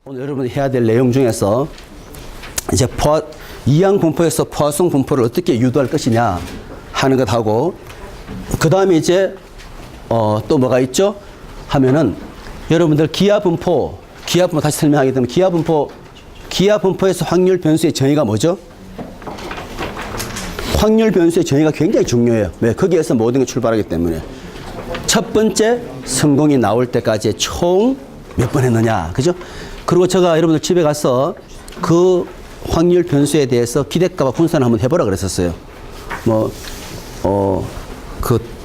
오늘 여러분이 해야 될 내용 중에서 이제 이항 분포에서 포화성 분포를 어떻게 유도할 것이냐 하는 것하고, 그 다음에 이제 또 뭐가 있죠 하면은, 여러분들 기하 분포 다시 설명하게 되면, 기하 분포에서 확률 변수의 정의가 뭐죠? 확률 변수의 정의가 굉장히 중요해요. 왜? 거기에서 모든 게 출발하기 때문에. 첫 번째 성공이 나올 때까지 총 몇 번 했느냐, 그죠? 그리고 제가 여러분들 집에 가서 그 확률 변수에 대해서 기대값과 분산을 한번 해보라 그랬었어요.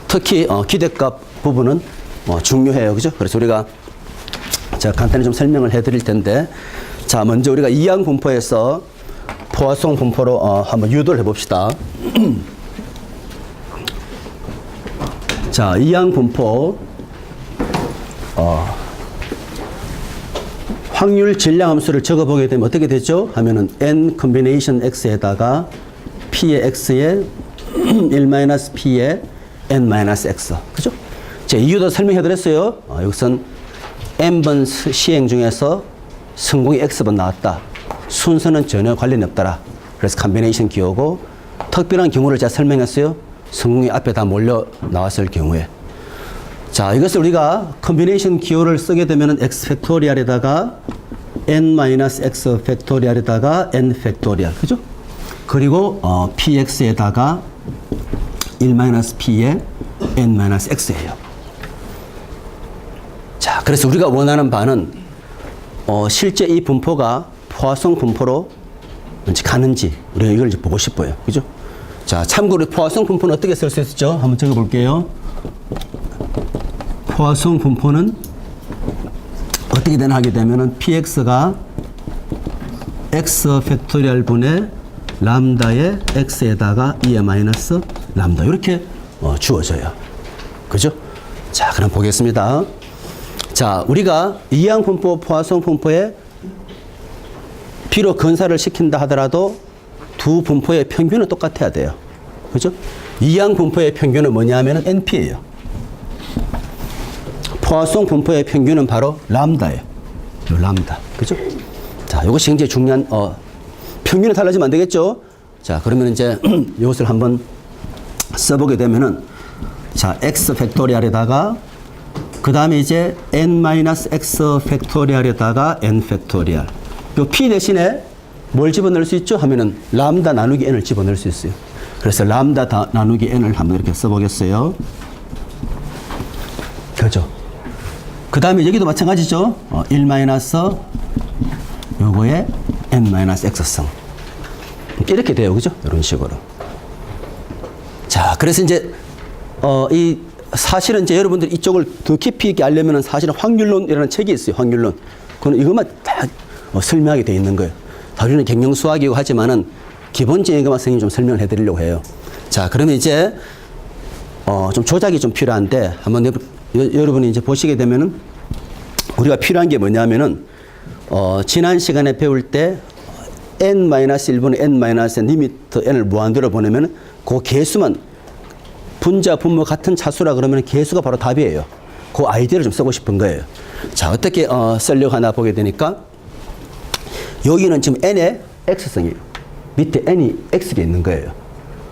특히 기대값 부분은 중요해요, 그죠? 그래서 우리가 제가 간단히 좀 설명을 해드릴 텐데, 자, 먼저 우리가 이항 분포에서 포화성 분포로 한번 유도를 해봅시다. 자, 이항 분포 확률 질량 함수를 적어보게 되면 어떻게 되죠? 하면은 n 컨비네이션 x에다가 p의 x에 1-p의 n-x, 그죠? 제 이유도 설명해 드렸어요. 여기선 n번 시행 중에서 성공이 x번 나왔다. 순서는 전혀 관련이 없더라. 그래서 컨비네이션 기호고, 특별한 경우를 제가 설명했어요. 성공이 앞에 다 몰려 나왔을 경우에. 자, 이것을 우리가 컨비네이션 기호를 쓰게 되면은 x 팩토리얼에다가 n-x 팩토리얼에다가 n 팩토리얼, 그죠? 그리고 px에다가 1-p의 n-x예요. 자, 그래서 우리가 원하는 바는 실제 이 분포가 포화성 분포로 가는지 우리가 이걸 이제 보고 싶어요, 그죠? 자, 참고로 포화성 분포는 어떻게 쓸 수 있죠? 한번 적어볼게요. 포화성 분포는 어떻게 되나 하게 되면은 px가 x 팩토리얼 분의 람다의 x에다가 2의 마이너스 람다, 이렇게 주어져요, 그죠? 자, 그럼 보겠습니다. 자, 우리가 이항 분포, 포화성 분포에 비록 근사를 시킨다 하더라도 두 분포의 평균은 똑같아야 돼요, 그죠? 이항 분포의 평균은 뭐냐 하면은 np예요. 포화성 분포의 평균은 바로 람다예요. 람다, 그죠? 자, 이것이 굉장히 중요한, 평균이 달라지면 안 되겠죠? 자, 그러면 이제 이것을 한번 써보게 되면은, 자, x 팩토리얼에다가 그 다음에 이제 n-x 팩토리얼에다가 n 팩토리얼. 요 p 대신에 뭘 집어넣을 수 있죠? 하면은 람다 나누기 n을 집어넣을 수 있어요. 그래서 람다 나누기 n을 한번 이렇게 써보겠어요. 그죠? 그 다음에 여기도 마찬가지죠. 1 마이너스 요거에 n-x승. 이렇게 돼요, 그죠? 이런 식으로. 자, 그래서 이제 이 사실은 이제 여러분들 이쪽을 더 깊이 있게 알려면은 사실은 확률론이라는 책이 있어요. 확률론. 그건 이것만 다 설명하게 돼 있는 거예요. 다루는 경영수학이고 하지만은 기본적인 것만 선생님이 좀 설명을 해드리려고 해요. 자, 그러면 이제 좀 조작이 좀 필요한데, 한번 여러분이 이제 보시게 되면은 우리가 필요한 게 뭐냐면은 지난 시간에 배울 때 n-1분의 n-n 리미트 n을 무한대로 보내면은 그 개수만 분자, 분모 같은 차수라 그러면 개수가 바로 답이에요. 그 아이디어를 좀 쓰고 싶은 거예요. 자, 어떻게 쓰려고 하나 보게 되니까, 여기는 지금 n의 x성이에요. 밑에 n이 x가 있는 거예요.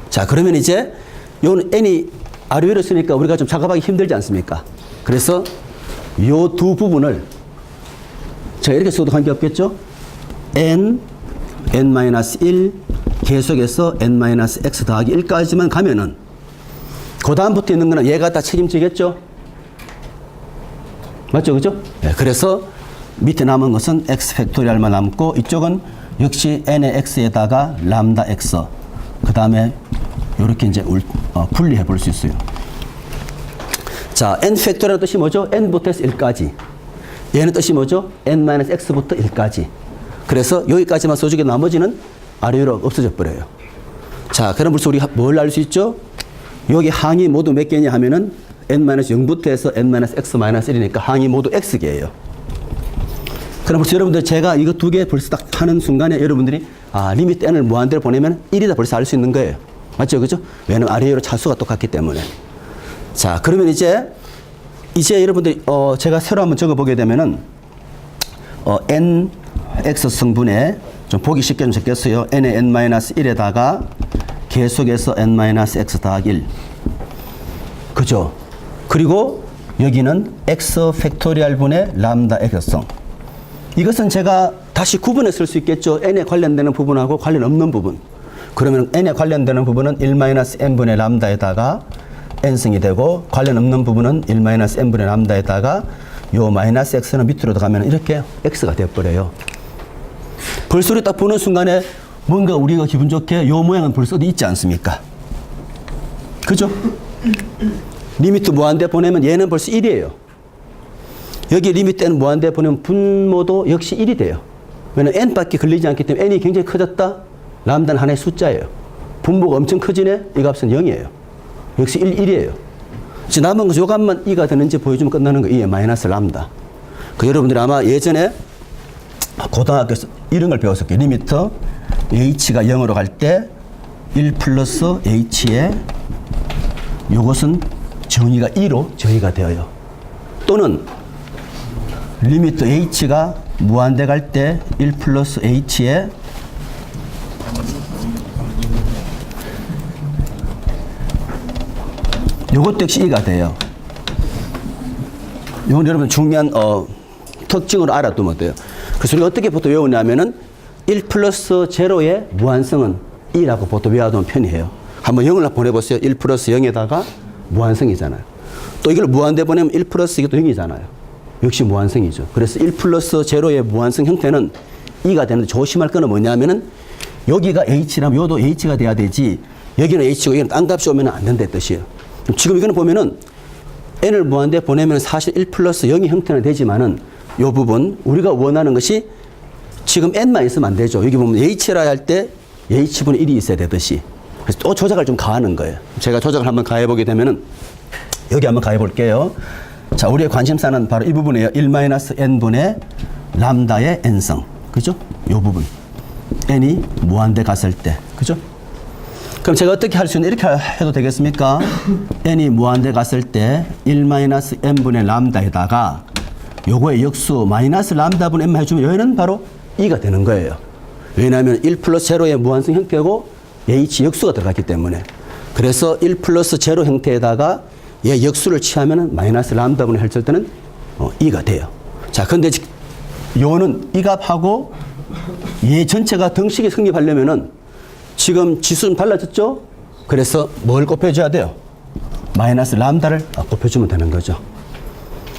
자, 그러면 이제 요는 n이 아래 위로 쓰니까 우리가 좀 작업하기 힘들지 않습니까? 그래서 요 두 부분을 제가 이렇게 써도 관계없겠죠? n-1 계속해서 n-x 더하기 1까지만 가면은 그 다음부터 있는 거는 얘가 다 책임지겠죠? 맞죠? 그죠? 네, 그래서 밑에 남은 것은 x 팩토리얼만 남고, 이쪽은 역시 n의 x에다가 람다 x, 그 다음에 이렇게 이제 분리해 볼 수 있어요. 자, n 팩토리얼 뜻이 뭐죠? n부터 해서 1까지. 얘는 뜻이 뭐죠? n-x부터 1까지. 그래서 여기까지만 써주게 나머지는 아래 위로 없어져 버려요. 자, 그럼 벌써 우리 뭘 알 수 있죠? 여기 항이 모두 몇 개냐 하면은 n-0부터 해서 n-x-1이니까 항이 모두 x개예요. 그럼 벌써 여러분들 제가 이거 두 개 벌써 딱 하는 순간에 여러분들이 리미트 n을 무한대로 보내면 1이다 벌써 알 수 있는 거예요. 맞죠? 그죠? 왜냐면 아래 위로 차수가 똑같기 때문에. 자, 그러면 이제 여러분들이 제가 새로 한번 적어보게 되면은 n x 성분에 좀 보기 쉽게 좀 적겠어요. n의 n-1에다가 계속해서 n-x 더하기 1. 그죠? 그리고 여기는 x 팩토리얼 분의 람다 x성. 이것은 제가 다시 구분해 쓸 수 있겠죠. n에 관련되는 부분하고 관련 없는 부분. 그러면 n에 관련되는 부분은 1-n분의 람다에다가 n승이 되고 관련 없는 부분은 1-n분의 람다에다가 요 마이너스 x는 밑으로 들어가면 이렇게 x가 되어버려요. 벌써 우리 딱 보는 순간에 뭔가 우리가 기분 좋게 요 모양은 벌써 어디 있지 않습니까? 그죠? 리미트 무한대 보내면 얘는 벌써 1이에요. 여기 리미트 n 무한대 보내면 분모도 역시 1이 돼요. 왜냐면 n밖에 걸리지 않기 때문에 n이 굉장히 커졌다. 람다는 하나의 숫자예요. 분모가 엄청 커지네. 이 값은 0이에요. 역시 1이에요. 지금 남은 거 요 값만 2가 되는지 보여주면 끝나는 거 2의 마이너스 람다. 그 여러분들이 아마 예전에 고등학교에서 이런 걸 배웠을 거예요. 리미터 h가 0으로 갈 때 1 플러스 h에 요것은 정의가 2로 정의가 되어요. 또는 리미터 h가 무한대 갈 때 1 플러스 h에 요것도 역시 2가 돼요. 이건 여러분 중요한 특징으로 알아두면 돼요. 그래서 우리가 어떻게 보통 외우냐면은 1 플러스 제로의 무한성은 2라고 보통 외워두는 편이에요. 한번 0을 보내보세요. 1 플러스 0에다가 무한성이잖아요. 또 이걸 무한대 보내면 1 플러스 이게 또 0이잖아요. 역시 무한성이죠. 그래서 1 플러스 제로의 무한성 형태는 2가 되는데 조심할 거는 뭐냐면은 여기가 h라면 요도 h가 돼야 되지 여기는 h고 여기는 딴 값이 오면 안 된다 뜻이에요. 지금 이거는 보면은 n을 무한대 보내면 사실 1 플러스 0의 형태는 되지만은 요 부분 우리가 원하는 것이 지금 n만 있으면 안 되죠. 여기 보면 h라 할 때 h분의 1이 있어야 되듯이. 그래서 또 조작을 좀 가하는 거예요. 제가 조작을 한번 가해 보게 되면은 여기 한번 가해 볼게요. 자, 우리의 관심사는 바로 이 부분이에요. 1-n분의 람다의 n성. 그죠? 요 부분. n이 무한대 갔을 때. 그죠? 그럼 제가 어떻게 할 수 있는 이렇게 해도 되겠습니까? n이 무한대 갔을 때 1-n분의 람다에다가 요거의 역수 마이너스 람다분의 n만 해주면 여기는 바로 2가 되는 거예요. 왜냐하면 1 플러스 제로의 무한성 형태고 h 역수가 들어갔기 때문에. 그래서 1 플러스 제로 형태에다가 얘 역수를 취하면 마이너스 람다분의 했을 때는 2가 돼요. 자, 근데 요는 이 값하고 얘 전체가 등식이 성립하려면은 지금 지수는 달라졌죠? 그래서 뭘 곱해줘야 돼요? 마이너스 람다를 곱해주면 되는 거죠.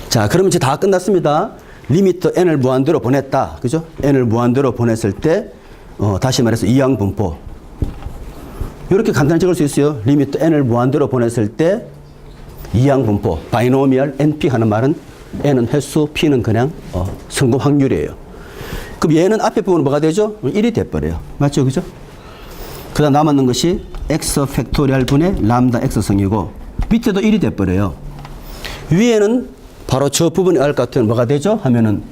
자, 그러면 이제 다 끝났습니다. 리미터 n을 무한대로 보냈다. 그죠? n을 무한대로 보냈을 때, 다시 말해서 이항 분포. 이렇게 간단히 적을 수 있어요. 리미터 n을 무한대로 보냈을 때, 이항 분포. 바이노미얼 np 하는 말은 n은 횟수, p는 그냥 성공 확률이에요. 그럼 얘는 앞에 부분은 뭐가 되죠? 1이 돼버려요. 맞죠? 그죠? 그 다음 남았는 것이 x 팩토리얼 분의 람다 x성이고 밑에도 1이 돼버려요. 위에는 바로 저 부분이 알 것 같으면 뭐가 되죠? 하면은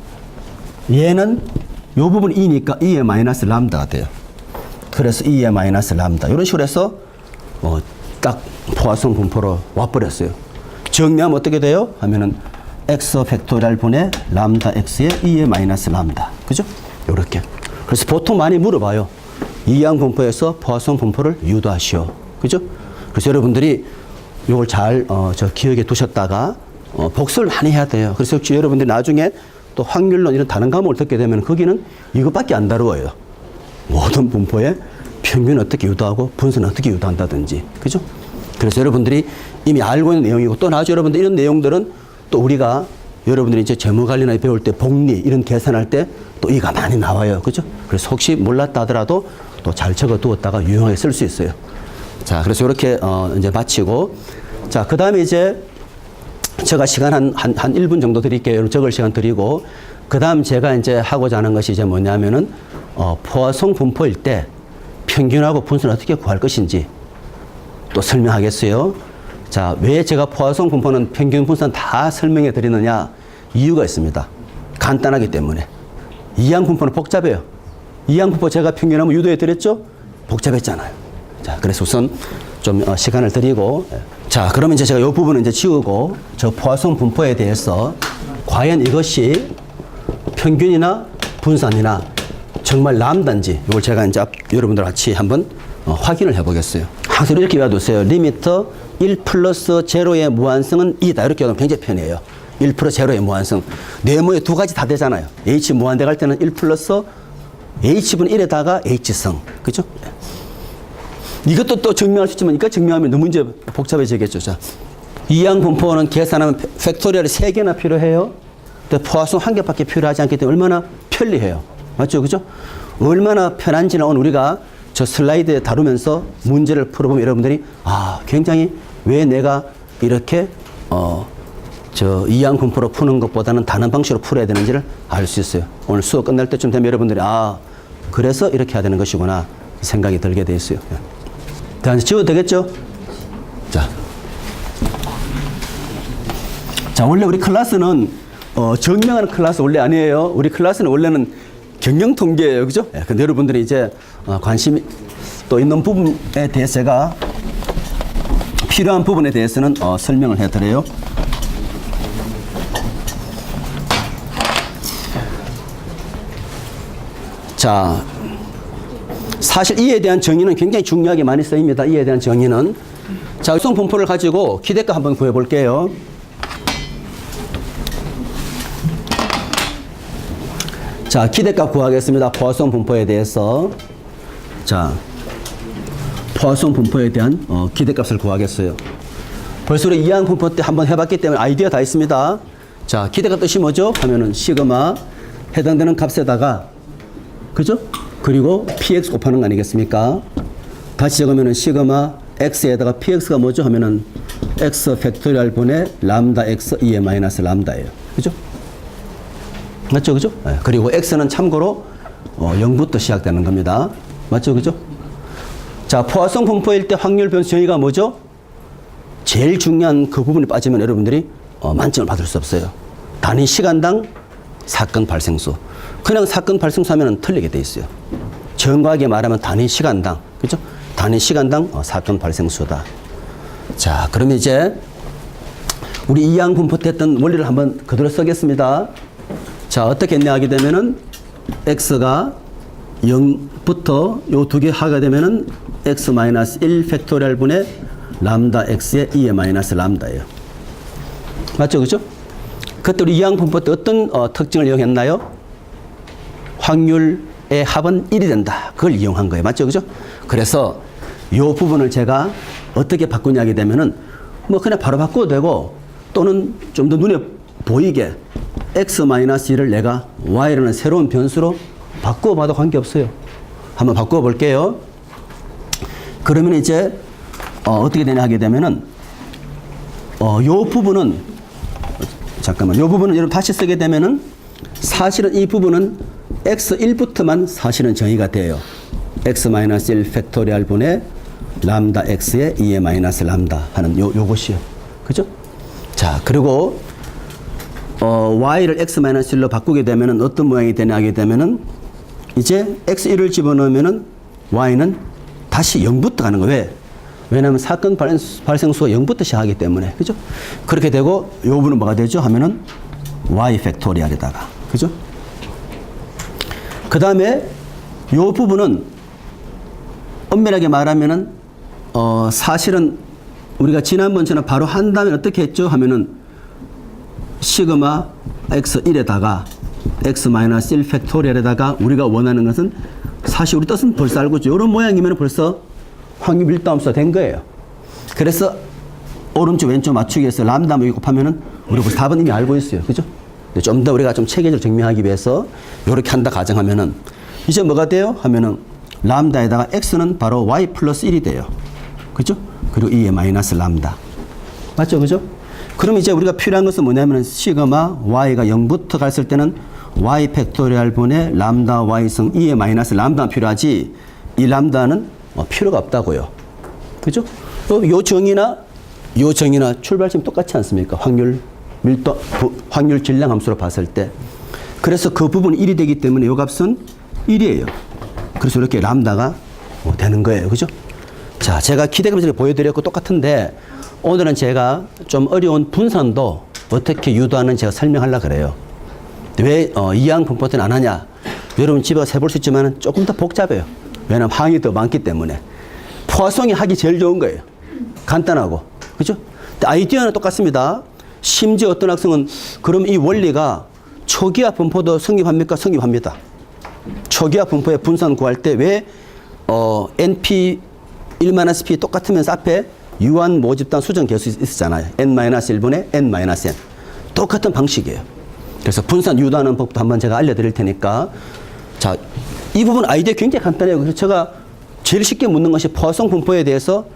얘는 요 부분 2니까 2의 마이너스 람다가 돼요. 그래서 2의 마이너스 람다. 이런 식으로 해서 딱 포화성 분포로 와버렸어요. 정리하면 어떻게 돼요? 하면은 x 팩토리얼 분의 람다 x의 2의 마이너스 람다. 그죠? 요렇게. 그래서 보통 많이 물어봐요. 이항 분포에서 포화성 분포를 유도하시오. 그죠? 그래서 여러분들이 요걸 잘 기억에 두셨다가 복습을 많이 해야 돼요. 그래서 혹시 여러분들이 나중에 또 확률론 이런 다른 과목을 듣게 되면 거기는 이것밖에 안 다루어요. 모든 분포에 평균 어떻게 유도하고 분수는 어떻게 유도한다든지. 그죠? 그래서 여러분들이 이미 알고 있는 내용이고 또 나중에 여러분들 이런 내용들은 또 우리가 여러분들이 이제 재무 관리나 배울 때 복리 이런 계산할 때 또 이가 많이 나와요. 그죠? 그래서 혹시 몰랐다 하더라도 또 잘 적어 두었다가 유용하게 쓸 수 있어요. 자, 그래서 이렇게 이제 마치고 자, 그 다음에 이제 제가 시간 한 1분 정도 드릴게요. 적을 시간 드리고 그 다음 제가 이제 하고자 하는 것이 이제 뭐냐면은 포화성 분포일 때 평균하고 분수는 어떻게 구할 것인지 또 설명하겠어요. 자, 왜 제가 포화성 분포는 평균 분수는 다 설명해 드리느냐 이유가 있습니다. 간단하기 때문에. 이항 분포는 복잡해요. 이항 분포 제가 평균하면 유도해 드렸죠? 복잡했잖아요. 자, 그래서 우선 좀 시간을 드리고 자, 그러면 이제 제가 이 부분은 이제 지우고 저 포화성 분포에 대해서 과연 이것이 평균이나 분산이나 정말 람다인지 이걸 제가 이제 여러분들 같이 한번 확인을 해보겠어요. 항상 이렇게 외워두세요. 리미터 1 플러스 제로의 무한성은 2다. 이렇게 외우면 굉장히 편해요. 1 플러스 제로의 무한성. 네모에 두 가지 다 되잖아요. H 무한대 갈 때는 1 플러스 H분의 1에다가 H성. 그죠? 이것도 또 증명할 수 있지만, 이거 증명하면 너무 이제 복잡해지겠죠. 자, 이항 분포는 계산하면 팩토리얼이 3개나 필요해요. 근데 포화성 1개밖에 필요하지 않기 때문에 얼마나 편리해요. 맞죠? 그죠? 얼마나 편한지는 오늘 우리가 저 슬라이드에 다루면서 문제를 풀어보면 여러분들이 굉장히 왜 내가 이렇게 저 이항 분포로 푸는 것보다는 다른 방식으로 풀어야 되는지를 알 수 있어요. 오늘 수업 끝날 때쯤 되면 여러분들이 그래서 이렇게 해야 되는 것이구나 생각이 들게 돼 있어요. 자, 지워도 되겠죠? 자, 원래 우리 클래스는 증명하는 클래스 원래 아니에요. 우리 클래스는 원래는 경영 통계예요. 그죠? 근데 여러분들이 이제 관심이 또 있는 부분에 대해서 제가 필요한 부분에 대해서는 설명을 해드려요. 자, 사실 이에 대한 정의는 굉장히 중요하게 많이 쓰입니다. 이에 대한 정의는. 자, 일성 분포를 가지고 기대값 한번 구해볼게요. 자, 기대값 구하겠습니다. 포화성 분포에 대해서. 자, 포화성 분포에 대한 기대값을 구하겠어요. 벌써 우리 이항 분포 때 한번 해봤기 때문에 아이디어 다 있습니다. 자, 기대값 뜻이 뭐죠? 하면은 시그마 해당되는 값에다가, 그죠? 그리고 px 곱하는 거 아니겠습니까? 다시 적으면은 시그마 x에다가 px가 뭐죠? 하면은 x 팩토리얼 분의 람다 x 2의 마이너스 람다예요. 그죠? 맞죠? 그죠? 네. 그리고 x는 참고로 0부터 시작되는 겁니다. 맞죠? 그죠? 자, 포화성 분포일 때 확률 변수 정의가 뭐죠? 제일 중요한 그 부분이 빠지면 여러분들이 만점을 받을 수 없어요. 단위 시간당 사건 발생수. 그냥 사건 발생수 하면 틀리게 돼 있어요. 정확하게 말하면 단위 시간당, 그죠? 단위 시간당 사건 발생수다. 자, 그러면 이제 우리 이항 분포 때 했던 원리를 한번 그대로 쓰겠습니다. 자, 어떻게 했냐 하게 되면은 x가 0부터 요 두 개 하게 되면은 x-1 팩토리얼 분의 람다 x의 2의 마이너스 람다예요. 맞죠? 그죠? 그때 우리 이항 분포 때 어떤 특징을 이용했나요? 확률의 합은 1이 된다. 그걸 이용한 거예요. 맞죠? 그죠? 그래서 요 부분을 제가 어떻게 바꾸냐 하게 되면은 뭐 그냥 바로 바꿔도 되고 또는 좀 더 눈에 보이게 x-1을 내가 y라는 새로운 변수로 바꿔봐도 관계없어요. 한번 바꿔볼게요. 그러면 이제 어떻게 되냐 하게 되면은 요 부분은 잠깐만, 요 부분은 여러분 다시 쓰게 되면은 사실은 이 부분은 x1부터만 사실은 정의가 돼요. x-1 팩토리얼 분의 람다 x의 2의 마이너스 람다 하는 요것이요. 그죠? 자, 그리고 y를 x-1로 바꾸게 되면은 어떤 모양이 되냐 하게 되면은 이제 x1을 집어넣으면은 y는 다시 0부터 가는 거예요. 왜? 왜냐하면 사건 발생수가 0부터 시작하기 때문에. 그죠? 그렇게 되고 요 부분은 뭐가 되죠? 하면은 y 팩토리얼에다가. 그죠? 그 다음에 요 부분은 엄밀하게 말하면은 사실은 우리가 지난번처럼 바로 한다면 어떻게 했죠? 하면은 시그마 x1에다가 x-1 팩토리얼에다가 우리가 원하는 것은 사실 우리 뜻은 벌써 알고 있죠. 이런 모양이면 벌써 확률 밀도함수가 된 거예요. 그래서 오른쪽 왼쪽 맞추기 위해서 람다 모이 곱하면은 우리 벌써 답은 이미 알고 있어요. 그죠? 좀 더 우리가 좀 체계적으로 증명하기 위해서 이렇게 한다 가정하면은 이제 뭐가 돼요? 하면은 람다에다가 x는 바로 y 플러스 1이 돼요. 그죠? 그리고 2의 마이너스 람다. 맞죠? 그죠? 그럼 이제 우리가 필요한 것은 뭐냐면 시그마 y가 0부터 갔을 때는 y 팩토리얼 분의 람다 y승 2의 마이너스 람다가 필요하지 이 람다는 필요가 없다고요. 그죠? 요 정의나 출발점 똑같지 않습니까? 확률 밀도, 확률 질량 함수로 봤을 때. 그래서 그 부분이 1이 되기 때문에 요 값은 1이에요. 그래서 이렇게 람다가 되는 거예요. 그죠? 자, 제가 기대감을 보여드렸고 똑같은데 오늘은 제가 좀 어려운 분산도 어떻게 유도하는지 제가 설명하려고 그래요. 왜 이항 분포 때는 안 하냐? 여러분 집에 가서 해볼 수 있지만 조금 더 복잡해요. 왜냐하면 항이 더 많기 때문에. 포화송이 하기 제일 좋은 거예요. 간단하고. 그죠? 아이디어는 똑같습니다. 심지어 어떤 학생은 그럼 이 원리가 초기화 분포도 성립합니까? 성립합니다. 초기화 분포의 분산 구할 때 왜 NP 1-P 똑같으면서 앞에 유한 모집단 수정 계수 있었잖아요. N-1분의 N-N. 똑같은 방식이에요. 그래서 분산 유도하는 법도 한번 제가 알려드릴 테니까. 자, 이 부분 아이디어 굉장히 간단해요. 그래서 제가 제일 쉽게 묻는 것이 포화성 분포에 대해서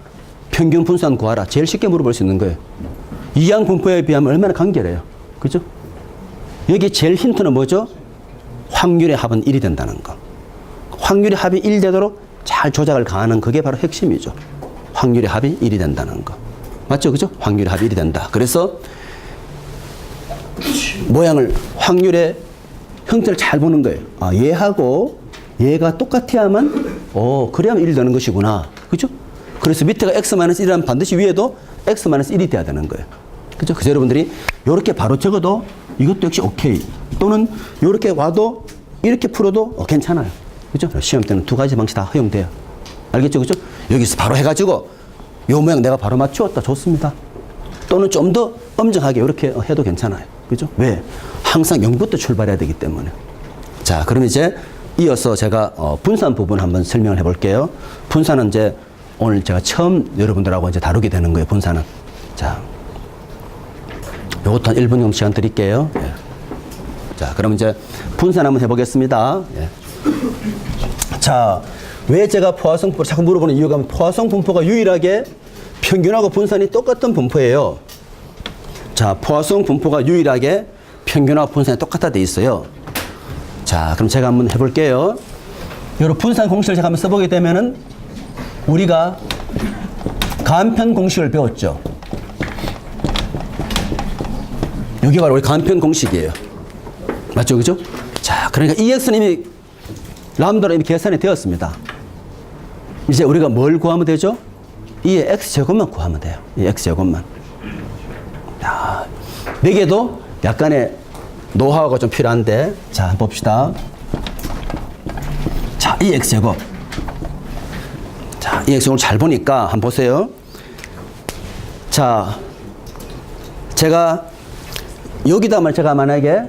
평균 분산 구하라. 제일 쉽게 물어볼 수 있는 거예요. 이항 분포에 비하면 얼마나 간결해요. 그죠? 여기 제일 힌트는 뭐죠? 확률의 합은 1이 된다는 거. 확률의 합이 1 되도록 잘 조작을 가하는 그게 바로 핵심이죠. 확률의 합이 1이 된다는 거. 맞죠? 그죠? 확률의 합이 1이 된다. 그래서 모양을, 확률의 형태를 잘 보는 거예요. 아, 얘하고 얘가 똑같아야만, 그래야만 1이 되는 것이구나. 그죠? 그래서 밑에가 x-1이라면 반드시 위에도 x-1이 돼야 되는 거예요. 그죠? 그래서 여러분들이 이렇게 바로 적어도 이것도 역시 오케이. 또는 이렇게 와도 이렇게 풀어도 괜찮아요. 그죠? 시험 때는 두 가지 방식 다 허용돼요. 알겠죠? 그죠? 여기서 바로 해가지고 요 모양 내가 바로 맞추었다. 좋습니다. 또는 좀 더 엄정하게 이렇게 해도 괜찮아요. 그죠? 왜? 항상 0부터 출발해야 되기 때문에. 자, 그럼 이제 이어서 제가 분산 부분 한번 설명을 해볼게요. 분산은 이제 오늘 제가 처음 여러분들하고 이제 다루게 되는 거예요. 분산은. 자, 요것도 한 1분 정도 시간 드릴게요. 예. 자, 그럼 이제 분산 한번 해보겠습니다. 예. 자, 왜 제가 포화성 분포를 자꾸 물어보는 이유가 포화성 분포가 유일하게 평균하고 분산이 똑같은 분포예요. 자, 포화성 분포가 유일하게 평균하고 분산이 똑같아 돼 있어요. 자, 그럼 제가 한번 해볼게요. 여러분 분산 공식을 제가 한번 써보게 되면은 우리가 간편 공식을 배웠죠. 여기 바로 우리 간편 공식이에요. 맞죠? 그죠? 자, 그러니까 EX는 이미 람다로 이미 계산이 되었습니다. 이제 우리가 뭘 구하면 되죠? 이 X제곱만 구하면 돼요. 이 X제곱만. 자, 매개도 약간의 노하우가 좀 필요한데, 자, 한번 봅시다. 자, 이 X제곱. 자, 이 X제곱을 잘 보니까 한번 보세요. 자, 제가 여기다만 제가 만약에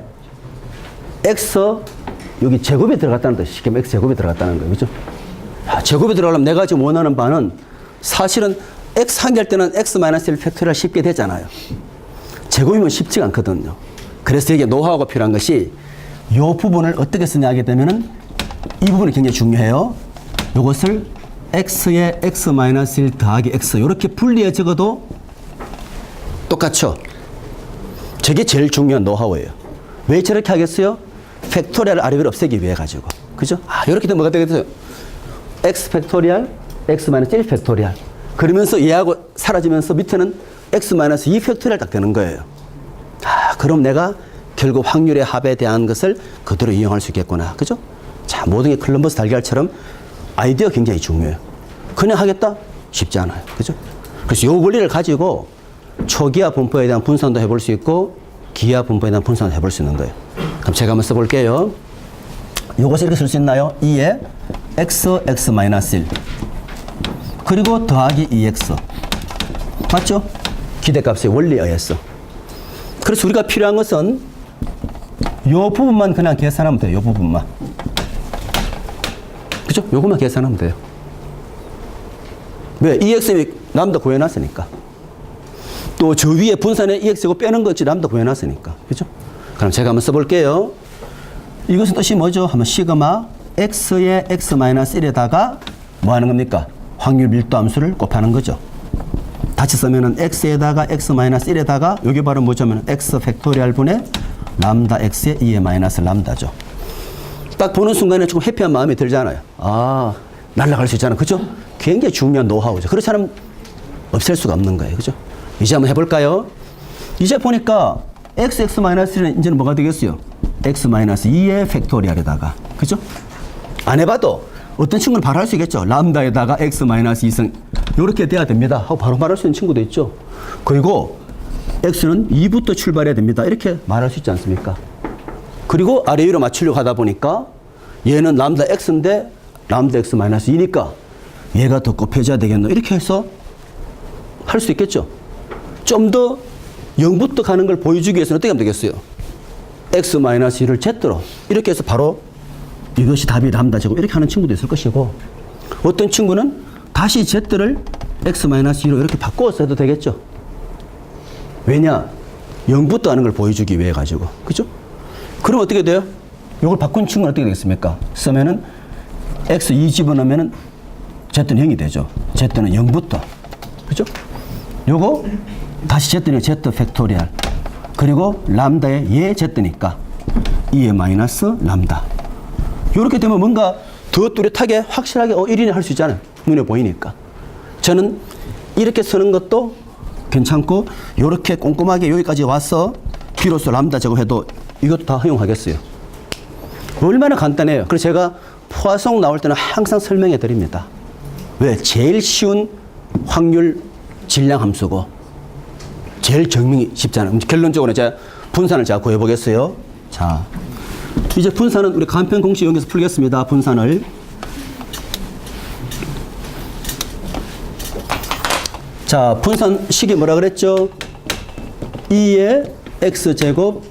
X 여기 제곱이 들어갔다는 뜻이 쉽게 X 제곱이 들어갔다는 거예요. 그죠? 제곱이 들어가려면 내가 지금 원하는 바는 사실은 X 한개할 때는 X-1 팩토리얼 쉽게 되잖아요. 제곱이면 쉽지가 않거든요. 그래서 이게 노하우가 필요한 것이 이 부분을 어떻게 쓰냐 하게 되면은 이 부분이 굉장히 중요해요. 이것을 X에 X-1 더하기 X 이렇게 분리해 적어도 똑같죠? 저게 제일 중요한 노하우예요. 왜 저렇게 하겠어요? 팩토리얼 아래 위를 없애기 위해 가지고. 그죠? 아, 이렇게 되면 뭐가 되겠어요? X 팩토리얼, X-1 팩토리얼. 그러면서 얘하고 사라지면서 밑에는 X-2 팩토리얼 딱 되는 거예요. 아, 그럼 내가 결국 확률의 합에 대한 것을 그대로 이용할 수 있겠구나. 그죠? 자, 모든 게 콜럼버스 달걀처럼 아이디어 굉장히 중요해요. 그냥 하겠다? 쉽지 않아요. 그죠? 그래서 이 원리를 가지고 초기화 분포에 대한 분산도 해볼 수 있고 기하 분포에 대한 분산도 해볼 수 있는 거예요. 그럼 제가 한번 써볼게요. 이것을 이렇게 쓸 수 있나요? 2에 X, X-1 그리고 더하기 2X 맞죠? 기대값의 원리에 의해서. 그래서 우리가 필요한 것은 이 부분만 그냥 계산하면 돼요. 이 부분만. 그죠? 요것만 계산하면 돼요. 왜? EX이 남도 구해놨으니까. 또 저 위에 분산에 EX고 빼는 것이 남도 구해놨으니까. 그죠? 그럼 제가 한번 써볼게요. 이것은 뜻이 뭐죠? 하면 시그마 X의 X-1에다가 뭐 하는 겁니까? 확률 밀도 함수를 곱하는 거죠. 다시 쓰면은 X에다가 X-1에다가 여기 바로 뭐냐면 X 팩토리얼 분의 람다 X의 2의 마이너스 람다죠. 딱 보는 순간에 조금 해피한 마음이 들잖아요. 아, 날아갈 수 있잖아. 그죠? 굉장히 중요한 노하우죠. 그렇지 않으면 없앨 수가 없는 거예요. 그죠? 이제 한번 해볼까요? 이제 보니까 X-1은 이제는 뭐가 되겠어요? X-2의 팩토리얼에다가. 그죠? 안 해봐도 어떤 친구는 바로 할 수 있겠죠. 람다에다가 X-2승. 이렇게 돼야 됩니다. 하고 바로 말할 수 있는 친구도 있죠. 그리고 X는 2부터 출발해야 됩니다. 이렇게 말할 수 있지 않습니까? 그리고 아래 위로 맞추려고 하다 보니까 얘는 람다 x인데 람다 x 마이너스 2니까 얘가 더 곱해져야 되겠노. 이렇게 해서 할 수 있겠죠. 좀 더 0부터 가는 걸 보여주기 위해서는 어떻게 하면 되겠어요? x 마이너스 1을 z로 이렇게 해서 바로 이것이 답이 람다 제곱 이렇게 하는 친구도 있을 것이고, 어떤 친구는 다시 z를 x 마이너스 2로 이렇게 바꿔서 해도 되겠죠. 왜냐? 0부터 하는 걸 보여주기 위해 가지고. 그죠? 그럼 어떻게 돼요? 이걸 바꾼 친구는 어떻게 되겠습니까? 쓰면은 x 2 집어넣으면은 z는 0이 되죠. z는 0부터. 그죠? 요거 다시 z는 z 팩토리얼. 그리고 람다의 얘 z니까 2의 마이너스 람다. 요렇게 되면 뭔가 더 뚜렷하게 확실하게 1이네 할 수 있잖아요. 눈에 보이니까. 저는 이렇게 쓰는 것도 괜찮고, 요렇게 꼼꼼하게 여기까지 와서 비로소 람다 제곱해도 이것도 다 허용하겠어요. 얼마나 간단해요. 그래서 제가 포화송 나올 때는 항상 설명해 드립니다. 왜? 제일 쉬운 확률 질량 함수고 제일 증명이 쉽잖아요. 결론적으로 제가 분산을 제가 구해 보겠어요. 자, 이제 분산은 우리 간편 공식 이용해서 풀겠습니다. 분산을. 자, 분산식이 뭐라 그랬죠? 2의 x제곱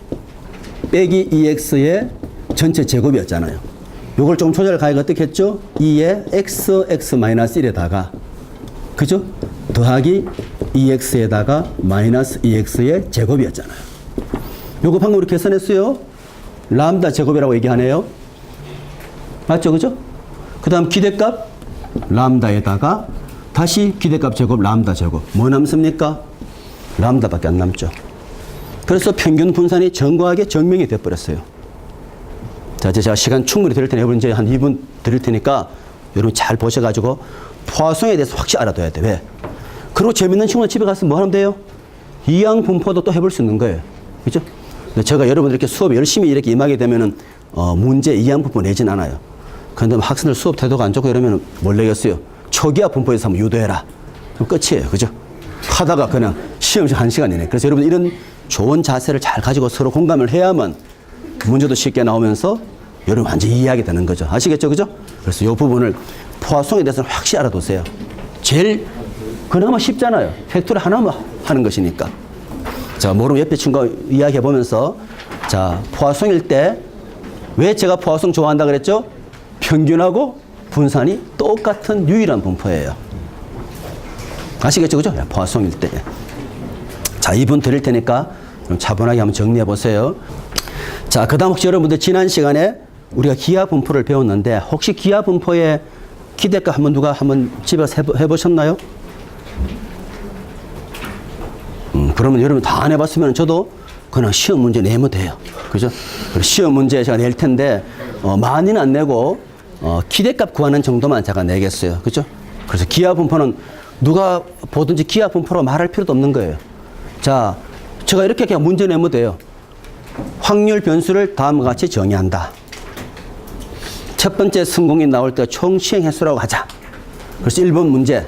빼기 2x의 전체 제곱이었잖아요. 요걸 좀 조절 가해가 어떻게 했죠? 2의 x-1에다가, 그죠? 더하기 2x에다가 마이너스 2x의 제곱이었잖아요. 요거 방금 우리 계산했어요. 람다 제곱이라고 얘기하네요. 맞죠? 그죠? 그 다음 기대값 람다에다가 다시 기대값 제곱 람다 제곱. 뭐 남습니까? 람다밖에 안 남죠. 그래서 평균 분산이 정교하게 증명이 돼버렸어요. 자, 이제 제가 시간 충분히 드릴 테니 여러분 이제 한 2분 드릴 테니까 여러분 잘 보셔가지고 포화송에 대해서 확실히 알아둬야 돼. 왜? 그리고 재밌는 친구는 집에 가서 뭐 하면 돼요? 이항 분포도 또 해볼 수 있는 거예요. 그죠? 근데 제가 여러분들 이렇게 수업에 열심히 이렇게 임하게 되면은 문제 이항 분포 내진 않아요. 그런데 학생들 수업 태도가 안 좋고 이러면 뭘 내겠어요? 초기화 분포에서 한번 유도해라. 그럼 끝이에요. 그죠? 하다가 그냥 시험시 1시간이네. 그래서 여러분 이런 좋은 자세를 잘 가지고 서로 공감을 해야만 문제도 쉽게 나오면서 여러분 완전히 이해하게 되는 거죠. 아시겠죠? 그죠? 그래서 이 부분을 포화송에 대해서는 확실히 알아두세요. 제일 그나마 쉽잖아요. 팩토리 하나만 하는 것이니까. 자, 모르면 옆에 친구가 이야기해 보면서, 자, 포화송일 때 왜 제가 포화송 좋아한다 그랬죠? 평균하고 분산이 똑같은 유일한 분포예요. 아시겠죠? 그죠? 포화송일 때. 자, 2분 드릴 테니까 좀 차분하게 한번 정리해 보세요. 자, 그 다음 혹시 여러분들 지난 시간에 우리가 기하 분포를 배웠는데 혹시 기하 분포의 기대값 누가 한번 집에서 해보셨나요? 그러면 여러분 다 안 해봤으면 저도 그냥 시험 문제 내면 돼요. 그죠? 시험 문제 제가 낼 텐데, 많이는 안 내고, 기대값 구하는 정도만 제가 내겠어요. 그죠? 그래서 기하 분포는 누가 보든지 기하 분포로 말할 필요도 없는 거예요. 자, 제가 이렇게 그냥 문제 내면 돼요. 확률 변수를 다음과 같이 정의한다. 첫 번째 성공이 나올 때 총 시행 횟수라고 하자. 그래서 1번 문제.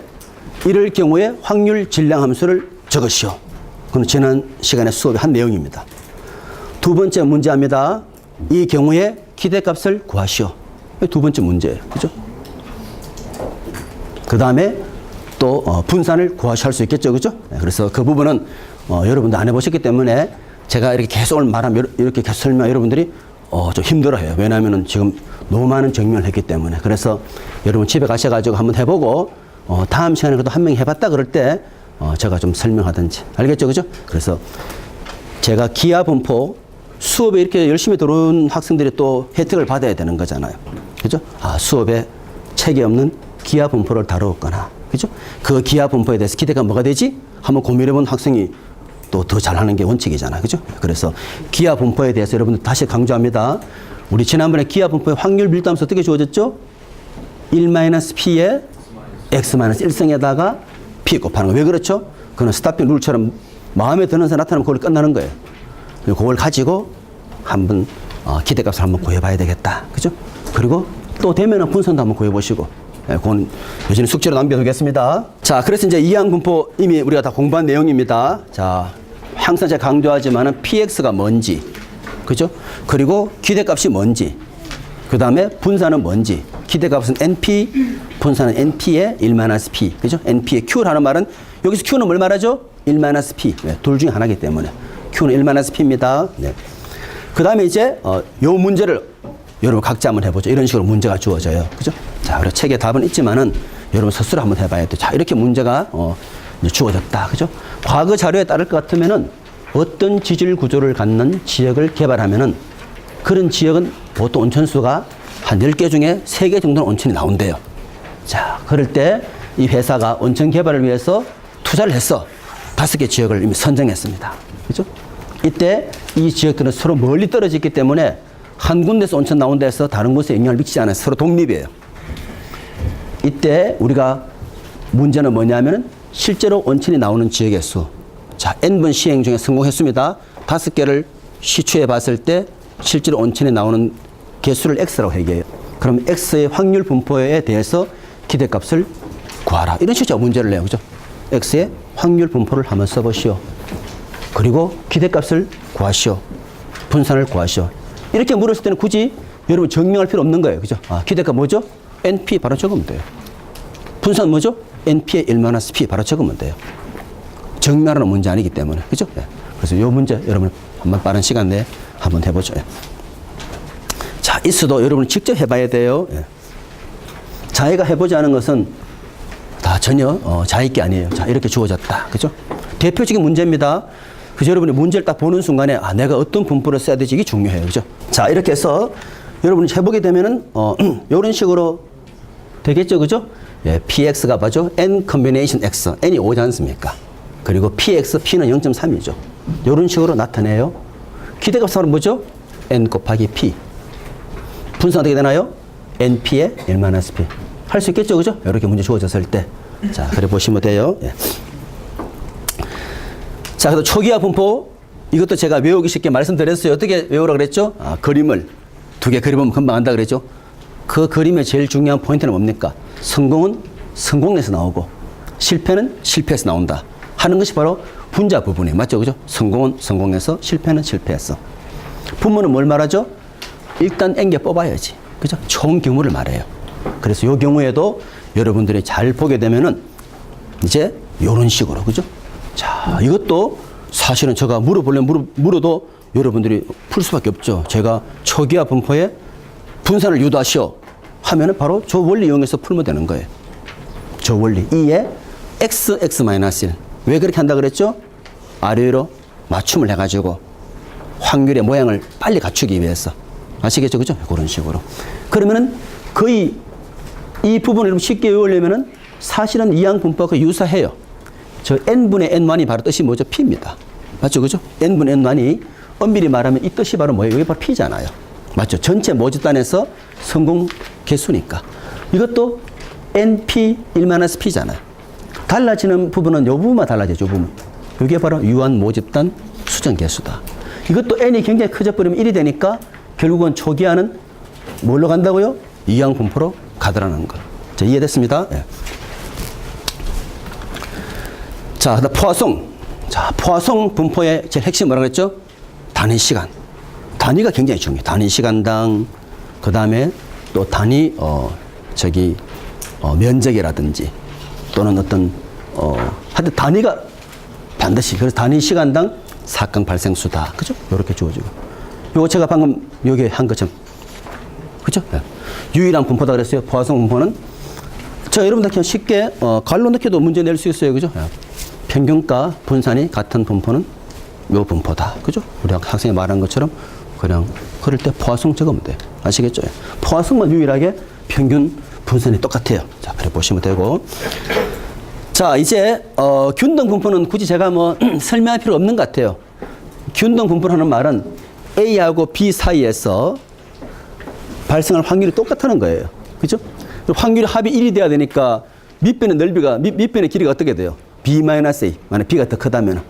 이럴 경우에 확률 질량 함수를 적으시오. 그건 지난 시간에 수업에 한 내용입니다. 두 번째 문제입니다. 이 경우에 기대값을 구하시오. 두 번째 문제예요. 그죠? 그 다음에 또 분산을 구하셔야 할 수 있겠죠. 그죠? 그래서 그 부분은 여러분도 안 해보셨기 때문에 제가 이렇게 계속 말하면 이렇게 계속 설명 여러분들이 좀 힘들어해요. 왜냐하면 지금 너무 많은 증명을 했기 때문에. 그래서 여러분 집에 가셔가지고 한번 해보고 다음 시간에 그래도 한 명이 해봤다 그럴 때 제가 좀 설명하든지. 알겠죠? 그죠? 그래서 제가 기하 분포 수업에 이렇게 열심히 들어온 학생들이 또 혜택을 받아야 되는 거잖아요. 그죠? 아, 수업에 책이 없는 기하 분포를 다루었거나. 그죠? 그 기하 분포에 대해서 기대가 뭐가 되지? 한번 고민해본 학생이 또 더 잘하는 게 원칙이잖아요. 그죠? 그래서 기하 분포에 대해서 여러분들 다시 강조합니다. 우리 지난번에 기하 분포의 확률 밀도함수 어떻게 주어졌죠? 1-P에 X-1승에다가 P 곱하는 거. 왜 그렇죠? 그건 스타핑 룰처럼 마음에 드는 새 나타나면 그걸 끝나는 거예요. 그걸 가지고 한번 기대값을 한번 구해봐야 되겠다. 그죠? 그리고 또 되면은 분산도 한번 구해보시고. 그건 여전히 숙제로 남겨두겠습니다. 자, 그래서 이제 이항 분포 이미 우리가 다 공부한 내용입니다. 자, 항상 제가 강조하지만은 PX가 뭔지, 그죠? 그리고 기대값이 뭔지, 그 다음에 분사는 뭔지. 기대값은 NP, 분사는 NP의 1-P. 그죠? NP의 Q라는 말은, 여기서 Q는 뭘 말하죠? 1-P. 네, 둘 중에 하나이기 때문에. Q는 1-P입니다. 네. 그 다음에 이제, 요 문제를 여러분 각자 한번 해보죠. 이런 식으로 문제가 주어져요. 그죠? 자, 그리고 책에 답은 있지만은 여러분 스스로 한번 해봐야 돼요. 자, 이렇게 문제가, 이제 주어졌다. 그죠? 과거 자료에 따를 것 같으면은 어떤 지질 구조를 갖는 지역을 개발하면은 그런 지역은 보통 온천수가 한 10개 중에 3개 정도는 온천이 나온대요. 자, 그럴 때 이 회사가 온천 개발을 위해서 투자를 했어. 5개 지역을 이미 선정했습니다. 그죠? 이때 이 지역들은 서로 멀리 떨어져 있기 때문에 한 군데서 온천 나온다 해서 다른 곳에 영향을 미치지 않아요. 서로 독립이에요. 이때 우리가 문제는 뭐냐면은 실제로 온천이 나오는 지역의 수. 자, N번 시행 중에 성공했습니다. 5개를 시추해 봤을 때 실제로 온천이 나오는 개수를 X라고 얘기해요. 그럼 X의 확률 분포에 대해서 기대값을 구하라. 이런 식으로 문제를 내요. 그죠? X의 확률 분포를 한번 써보시오. 그리고 기대값을 구하시오. 분산을 구하시오. 이렇게 물었을 때는 굳이 여러분 증명할 필요 없는 거예요. 그죠? 아, 기대값 뭐죠? NP 바로 적으면 돼요. 분산 뭐죠? NP의 1-P 바로 적으면 돼요. 증명하는 문제 아니기 때문에. 그죠? 네. 그래서 이 문제 여러분 한번 빠른 시간 내에 한번 해보죠. 예. 자, 있어도 여러분 직접 해봐야 돼요. 예. 자기가 해보지 않은 것은 다 전혀 자기 게 아니에요. 자, 이렇게 주어졌다. 그죠? 대표적인 문제입니다. 그래서 여러분이 문제를 딱 보는 순간에 아, 내가 어떤 분포를 써야 되지 이게 중요해요. 그죠? 자, 이렇게 해서 여러분이 해보게 되면은 이런 식으로 되겠죠. 그죠? 예, PX가 뭐죠? N combination X. N이 5지 않습니까? 그리고 PX, P는 0.3이죠. 이런 식으로 나타내요. 기대값은 뭐죠? N 곱하기 P. 분수 어떻게 되나요? NP의 1-P. 할 수 있겠죠? 그죠? 이렇게 문제 주어졌을 때. 자, 그래 보시면 돼요. 예. 자, 그래서 초기화 분포. 이것도 제가 외우기 쉽게 말씀드렸어요. 어떻게 외우라 그랬죠? 아, 그림을 2개 그려보면 금방 안다 그랬죠? 그 그림의 제일 중요한 포인트는 뭡니까? 성공은 성공에서 나오고 실패는 실패에서 나온다. 하는 것이 바로 분자 부분이에요. 맞죠? 그죠? 성공은 성공에서 실패는 실패에서. 분모는 뭘 말하죠? 일단 앵겨 뽑아야지. 그죠? 총 규모를 말해요. 그래서 이 경우에도 여러분들이 잘 보게 되면은 이제 이런 식으로. 그죠? 자, 이것도 사실은 제가 물어도 여러분들이 풀 수밖에 없죠. 제가 초기화 분포에 분산을 유도하시오 하면은 바로 저 원리 이용해서 풀면 되는 거예요. 저 원리. 2에 x-1. 왜 그렇게 한다 그랬죠? 아래로 맞춤을 해가지고 확률의 모양을 빨리 갖추기 위해서. 아시겠죠? 그죠? 그런 식으로. 그러면은 거의 이 부분을 쉽게 외우려면은 사실은 이항 분포가 유사해요. 저 n분의 n1이 바로 뜻이 뭐죠? p입니다. 맞죠? 그죠? n분의 n1이 엄밀히 말하면 이 뜻이 바로 뭐예요? 이게 바로 p잖아요. 맞죠? 전체 모집단에서 성공 개수니까. 이것도 np 1-p잖아요. 달라지는 부분은 이 부분만 달라지죠. 이 부분. 이게 바로 유한 모집단 수정 개수다. 이것도 n이 굉장히 커져버리면 1이 되니까 결국은 초기화는 뭘로 간다고요? 이항 분포로 가더라는 거. 자, 이해됐습니다? 예. 자, 포화성. 자, 포화성 분포의 제일 핵심 뭐라고 했죠? 단위 시간. 단위가 굉장히 중요해요. 단위 시간당, 그 다음에 또 단위, 면적이라든지 또는 어떤, 하여튼 단위가 반드시, 그래서 단위 시간당 사건 발생 수다. 그죠? 요렇게 주어지고. 요거 제가 방금 여기 한 것처럼. 그죠? 네. 유일한 분포다 그랬어요. 포화성 분포는. 자, 여러분들 그냥 쉽게, 갈로 넣기도 문제 낼 수 있어요. 그죠? 네. 평균가 분산이 같은 분포는 요 분포다. 그죠? 우리 학생이 말한 것처럼 그냥 그럴 때 포화성 적으면 돼요. 아시겠죠? 포화성만 유일하게 평균 분산이 똑같아요. 자, 그래 보시면 되고. 자, 이제, 균등 분포는 굳이 제가 뭐 설명할 필요 없는 것 같아요. 균등 분포라는 말은 A하고 B 사이에서 발생할 확률이 똑같다는 거예요. 그죠? 확률이 합이 1이 돼야 되니까 밑변의 넓이가, 밑변의 길이가 어떻게 돼요? B-A. 만약 B가 더 크다면.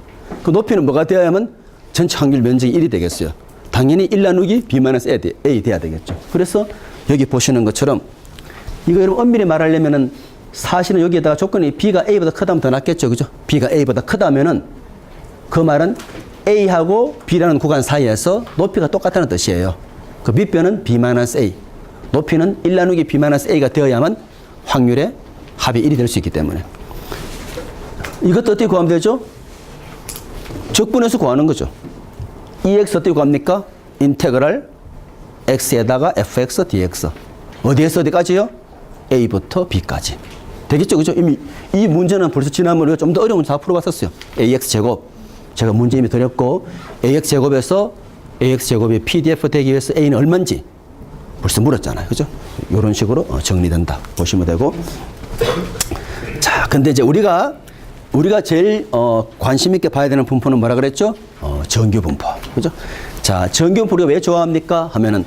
그 높이는 뭐가 되어야만 전체 확률 면적이 1이 되겠어요? 당연히 1 나누기 B-A 돼야 되겠죠. 그래서 여기 보시는 것처럼 이거 여러분 엄밀히 말하려면은 사실은 여기에다가 조건이 B가 A보다 크다면 더 낫겠죠. 그죠? B가 A보다 크다면은 그 말은 A하고 B라는 구간 사이에서 높이가 똑같다는 뜻이에요. 그 밑변은 B-A. 높이는 1 나누기 B-A가 되어야만 확률의 합이 1이 될 수 있기 때문에. 이것도 어떻게 구하면 되죠? 적분해서 구하는 거죠. EX 어떻게 구합니까? 인테그랄 X에다가 fx dx. 어디에서 어디까지요? A부터 B까지. 되겠죠? 그죠? 이미 이 문제는 벌써 지난번에 좀 더 어려운 문제 다 풀어봤었어요. AX 제곱. 제가 문제 이미 드렸고, AX 제곱에서 AX 제곱이 PDF 되기 위해서 A는 얼마인지 벌써 물었잖아요. 그죠? 이런 식으로 정리된다. 보시면 되고. 자, 근데 이제 우리가 제일 관심 있게 봐야 되는 분포는 뭐라 그랬죠? 정규 분포. 그죠? 자, 정규 분포 우리가 왜 좋아합니까? 하면은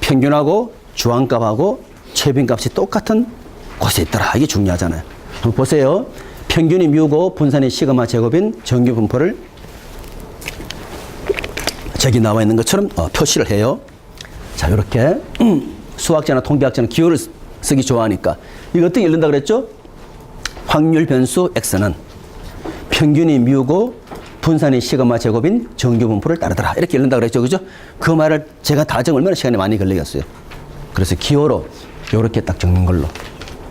평균하고 주황값하고 최빈값이 똑같은 곳에 있더라. 이게 중요하잖아요. 한번 보세요. 평균이 뮤고 분산이 시그마 제곱인 정규 분포를 저기 나와 있는 것처럼 표시를 해요. 자, 이렇게 수학자나 통계학자는 기호를 쓰기 좋아하니까 이거 어떻게 읽는다 그랬죠? 확률 변수 x는 평균이 뮤고 분산이 시그마 제곱인 정규 분포를 따르더라. 이렇게 읽는다 그랬죠. 그죠? 그 말을 제가 다 적으면 얼마나 시간이 많이 걸리겠어요. 그래서 기호로 이렇게 딱 적는 걸로.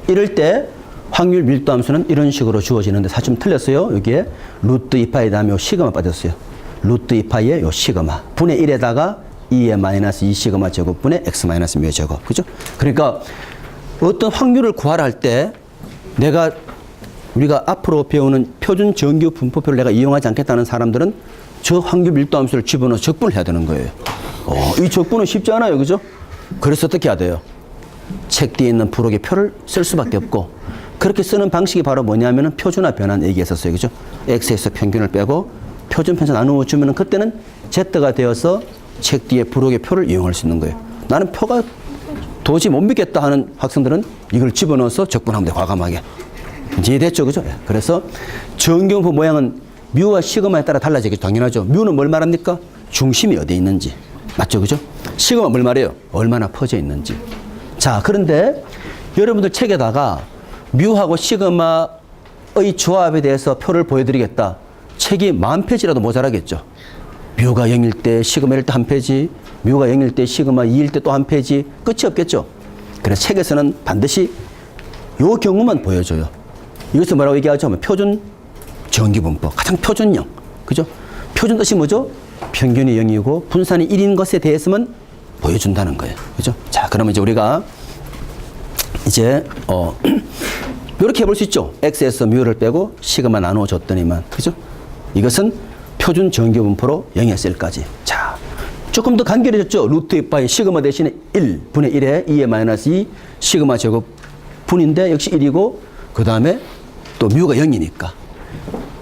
이럴 때 확률 밀도 함수는 이런 식으로 주어지는데 사실 좀 틀렸어요. 여기에 루트 2파이 다음에 요 시그마 빠졌어요. 루트 2파이에 요 시그마 분의 1에다가 2의 마이너스 2 시그마 제곱분의 x 마이너스 뮤 제곱. 그죠? 그러니까 어떤 확률을 구하라 할 때 우리가 앞으로 배우는 표준 정규 분포표를 내가 이용하지 않겠다는 사람들은 저 확률 밀도 함수를 집어넣어 적분을 해야 되는 거예요. 이 적분은 쉽지 않아요. 그죠? 그래서 어떻게 해야 돼요? 책 뒤에 있는 부록의 표를 쓸 수밖에 없고, 그렇게 쓰는 방식이 바로 뭐냐면은 표준화 변환 얘기했었어요. 그죠? x에서 평균을 빼고 표준 편차 나누어 주면은 그때는 z가 되어서 책 뒤에 부록의 표를 이용할 수 있는 거예요. 나는 표가 도저히 못 믿겠다 하는 학생들은 이걸 집어넣어서 적분하면 돼. 과감하게. 이해됐죠? 그죠? 그래서 정규분포 모양은 뮤와 시그마에 따라 달라지겠죠. 당연하죠. 뮤는 뭘 말합니까? 중심이 어디에 있는지. 맞죠? 그죠? 시그마 뭘 말해요? 얼마나 퍼져 있는지. 자, 그런데 여러분들 책에다가 뮤하고 시그마의 조합에 대해서 표를 보여드리겠다. 책이 10,000페이지라도 모자라겠죠. 뮤가 0일 때 시그마 1일 때 한 페이지, 뮤가 0일 때 시그마 2일 때 또 한 페이지, 끝이 없겠죠. 그래서 책에서는 반드시 요 경우만 보여줘요. 이것을 뭐라고 얘기하죠? 하면 표준 정규분포, 가장 표준형. 그죠? 표준 뜻이 뭐죠? 평균이 0이고 분산이 1인 것에 대해서만 보여준다는 거예요. 그죠? 자, 그러면 이제 우리가 이제 이렇게 해볼 수 있죠. x에서 뮤를 빼고 시그마 나누어 줬더니만. 그죠? 이것은 표준 정규분포로 0에서 1까지. 자, 조금 더 간결해졌죠. 루트 2파이 시그마 대신에 1 분의 1에 2의 마이너스 2 시그마 제곱 분인데 역시 1이고 그 다음에 또 뮤가 0이니까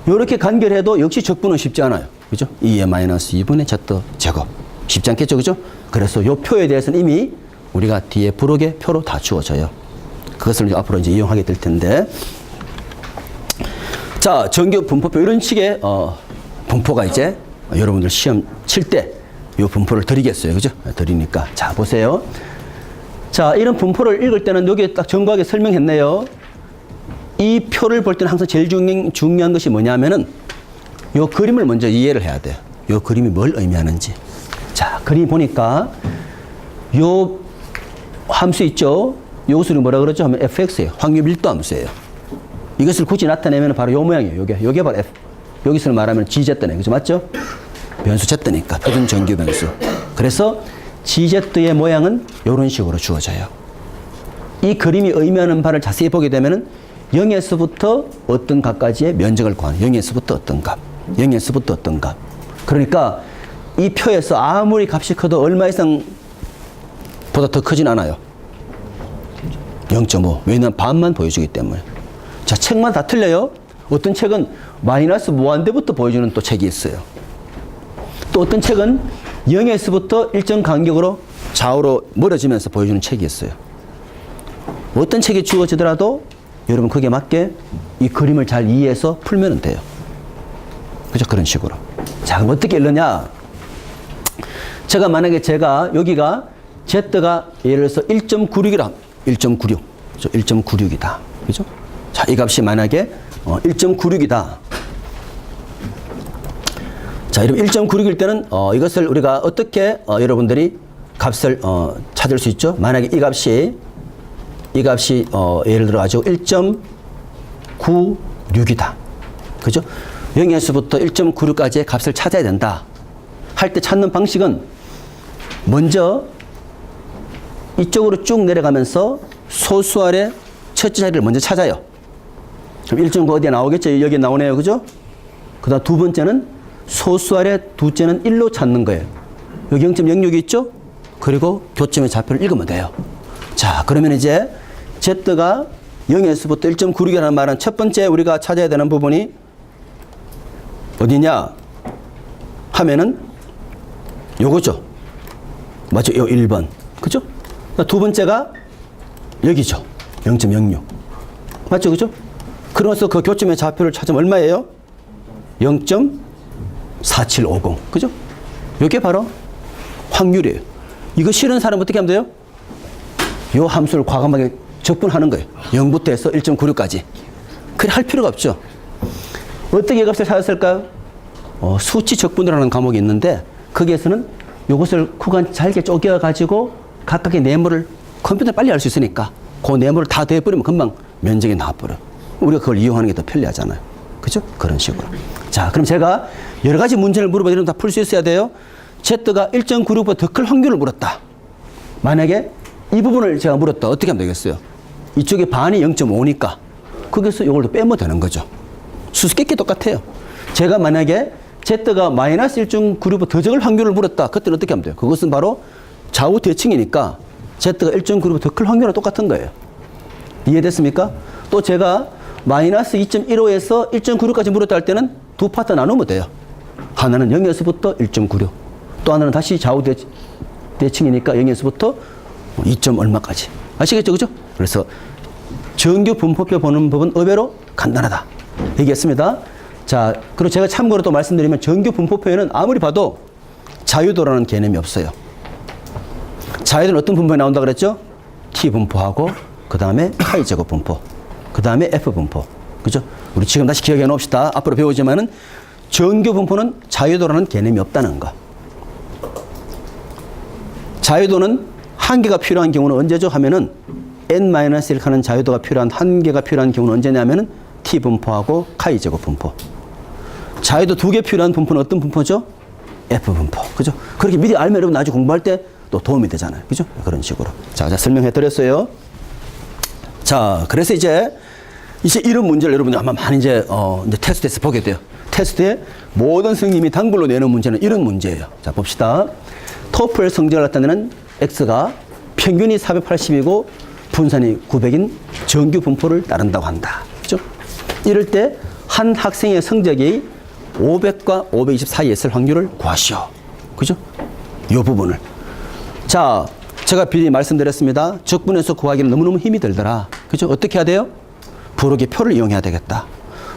이렇게 간결해도 역시 적분은 쉽지 않아요. 그죠? 2의 마이너스 2분의 z 제곱. 쉽지 않겠죠. 그죠? 그래서 이 표에 대해서는 이미 우리가 뒤에 부록의 표로 다 주어져요. 그것을 앞으로 이제 이용하게 될 텐데. 자, 정규 분포표 이런 식의 분포가 이제 여러분들 시험 칠 때 이 분포를 드리겠어요. 그죠? 드리니까. 자, 보세요. 자, 이런 분포를 읽을 때는 여기에 딱 정확하게 설명했네요. 이 표를 볼 때는 항상 제일 중요한 것이 뭐냐면은 이 그림을 먼저 이해를 해야 돼요. 이 그림이 뭘 의미하는지. 자, 그림 보니까 요 함수 있죠? 요것을 뭐라 그러죠? 하면 fx예요. 확률 밀도 함수예요. 이것을 굳이 나타내면 바로 요 모양이에요. 요게 바로 f. 여기서 말하면 gz네. 그죠? 맞죠? 변수 z니까. 표준 정규 변수. 그래서 gz의 모양은 이런 식으로 주어져요. 이 그림이 의미하는 바를 자세히 보게 되면은 0에서부터 어떤 값까지의 면적을 구하는 0에서부터 어떤 값. 0에서부터 어떤 값. 그러니까 이 표에서 아무리 값이 커도 얼마 이상 보다 더 크진 않아요. 0.5. 왜냐하면 반만 보여주기 때문에. 자, 책만 다 틀려요. 어떤 책은 마이너스 무한대부터 보여주는 또 책이 있어요. 또 어떤 책은 0에서부터 일정 간격으로 좌우로 멀어지면서 보여주는 책이 있어요. 어떤 책이 주어지더라도 여러분 거기에 맞게 이 그림을 잘 이해해서 풀면 돼요. 그죠? 그런 식으로. 자, 그럼 어떻게 읽느냐? 만약에 여기가 Z가 예를 들어서 1.96이라 1.96. 1.96이다. 그죠? 자, 이 값이 만약에 1.96이다. 자, 이러면 1.96일 때는 이것을 우리가 어떻게 여러분들이 값을 찾을 수 있죠. 만약에 이 값이 예를 들어 가지고 1.96이다. 그죠? 0에서부터 1.96까지의 값을 찾아야 된다. 할 때 찾는 방식은 먼저 이쪽으로 쭉 내려가면서 소수 아래 첫째 자리를 먼저 찾아요. 그럼 1.9 어디에 나오겠죠? 여기 나오네요. 그죠? 그 다음 두 번째는 소수 아래 두째는 1로 찾는 거예요. 여기 0.06이 있죠? 그리고 교점의 좌표를 읽으면 돼요. 자, 그러면 이제 Z가 0에서부터 1.96이라는 말은 첫 번째 우리가 찾아야 되는 부분이 어디냐 하면은 요거죠. 맞죠? 요 1번. 그죠? 두 번째가 여기죠. 0.06. 맞죠? 그죠? 그러면서 그 교점의 좌표를 찾으면 얼마예요? 0.4750. 그죠? 요게 바로 확률이에요. 이거 싫은 사람 어떻게 하면 돼요? 요 함수를 과감하게 적분하는 거예요. 0부터 해서 1.96까지. 그래 할 필요가 없죠. 어떻게 이 값을 찾았을까요? 수치 적분이라는 과목이 있는데 거기에서는 요것을 구간 잘게 쪼개가지고 각각의 네모를 컴퓨터에 빨리 알 수 있으니까 그 네모를 다 대버리면 금방 면적이 나와버려요. 우리가 그걸 이용하는 게 더 편리하잖아요. 그죠? 그런 식으로. 자, 그럼 제가 여러 가지 문제를 물어봐 이런 거 다 풀 수 있어야 돼요. Z가 1.96보다 더 클 확률을 물었다. 만약에 이 부분을 제가 물었다. 어떻게 하면 되겠어요? 이쪽에 반이 0.5니까 거기서 이걸 또 빼면 되는 거죠. 수수께끼 똑같아요. 제가 만약에 Z가 마이너스 1.96보다 더 적을 확률을 물었다. 그때는 어떻게 하면 돼요? 그것은 바로 좌우 대칭이니까 Z가 1.96보다 더 클 확률은 똑같은 거예요. 이해됐습니까? 또 제가 마이너스 2.15에서 1.96까지 물었다 할 때는 두 파트 나누면 돼요. 하나는 0에서부터 1.96. 또 하나는 다시 좌우 대칭이니까 0에서부터 2점 얼마까지. 아시겠죠? 그죠? 그래서 정규 분포표 보는 법은 의외로 간단하다. 얘기했습니다. 자, 그리고 제가 참고로 또 말씀드리면 정규 분포표에는 아무리 봐도 자유도라는 개념이 없어요. 자유도는 어떤 분포에 나온다 그랬죠? T 분포하고 그 다음에 파이 제곱 분포, 그 다음에 F 분포. 그죠? 우리 지금 다시 기억해 놓읍시다. 앞으로 배우지만은 정규 분포는 자유도라는 개념이 없다는 거. 자유도는 한계가 필요한 경우는 언제죠? 하면은 n-1 하는 자유도가 필요한 한계가 필요한 경우는 언제냐면은 T 분포하고 카이 제곱 분포. 자유도 두 개 필요한 분포는 어떤 분포죠? F 분포. 그죠? 그렇게 미리 알면 여러분 나중에 공부할 때 또 도움이 되잖아요. 그죠? 그런 식으로. 자, 설명해 드렸어요. 자, 그래서 이제 이런 문제를 여러분들 아마 많이 이제 테스트에서 보게 돼요. 테스트에 모든 선생님이 단글로 내는 문제는 이런 문제예요. 자, 봅시다. 토플 성적을 나타내는 X가 평균이 480이고 분산이 900인 정규 분포를 따른다고 한다. 그죠? 이럴 때 한 학생의 성적이 500과 520 사이에 있을 확률을 구하시오. 그죠? 이 부분을. 자, 제가 미리 말씀드렸습니다. 적분에서 구하기는 너무너무 힘이 들더라. 그죠? 어떻게 해야 돼요? 부록의 표를 이용해야 되겠다.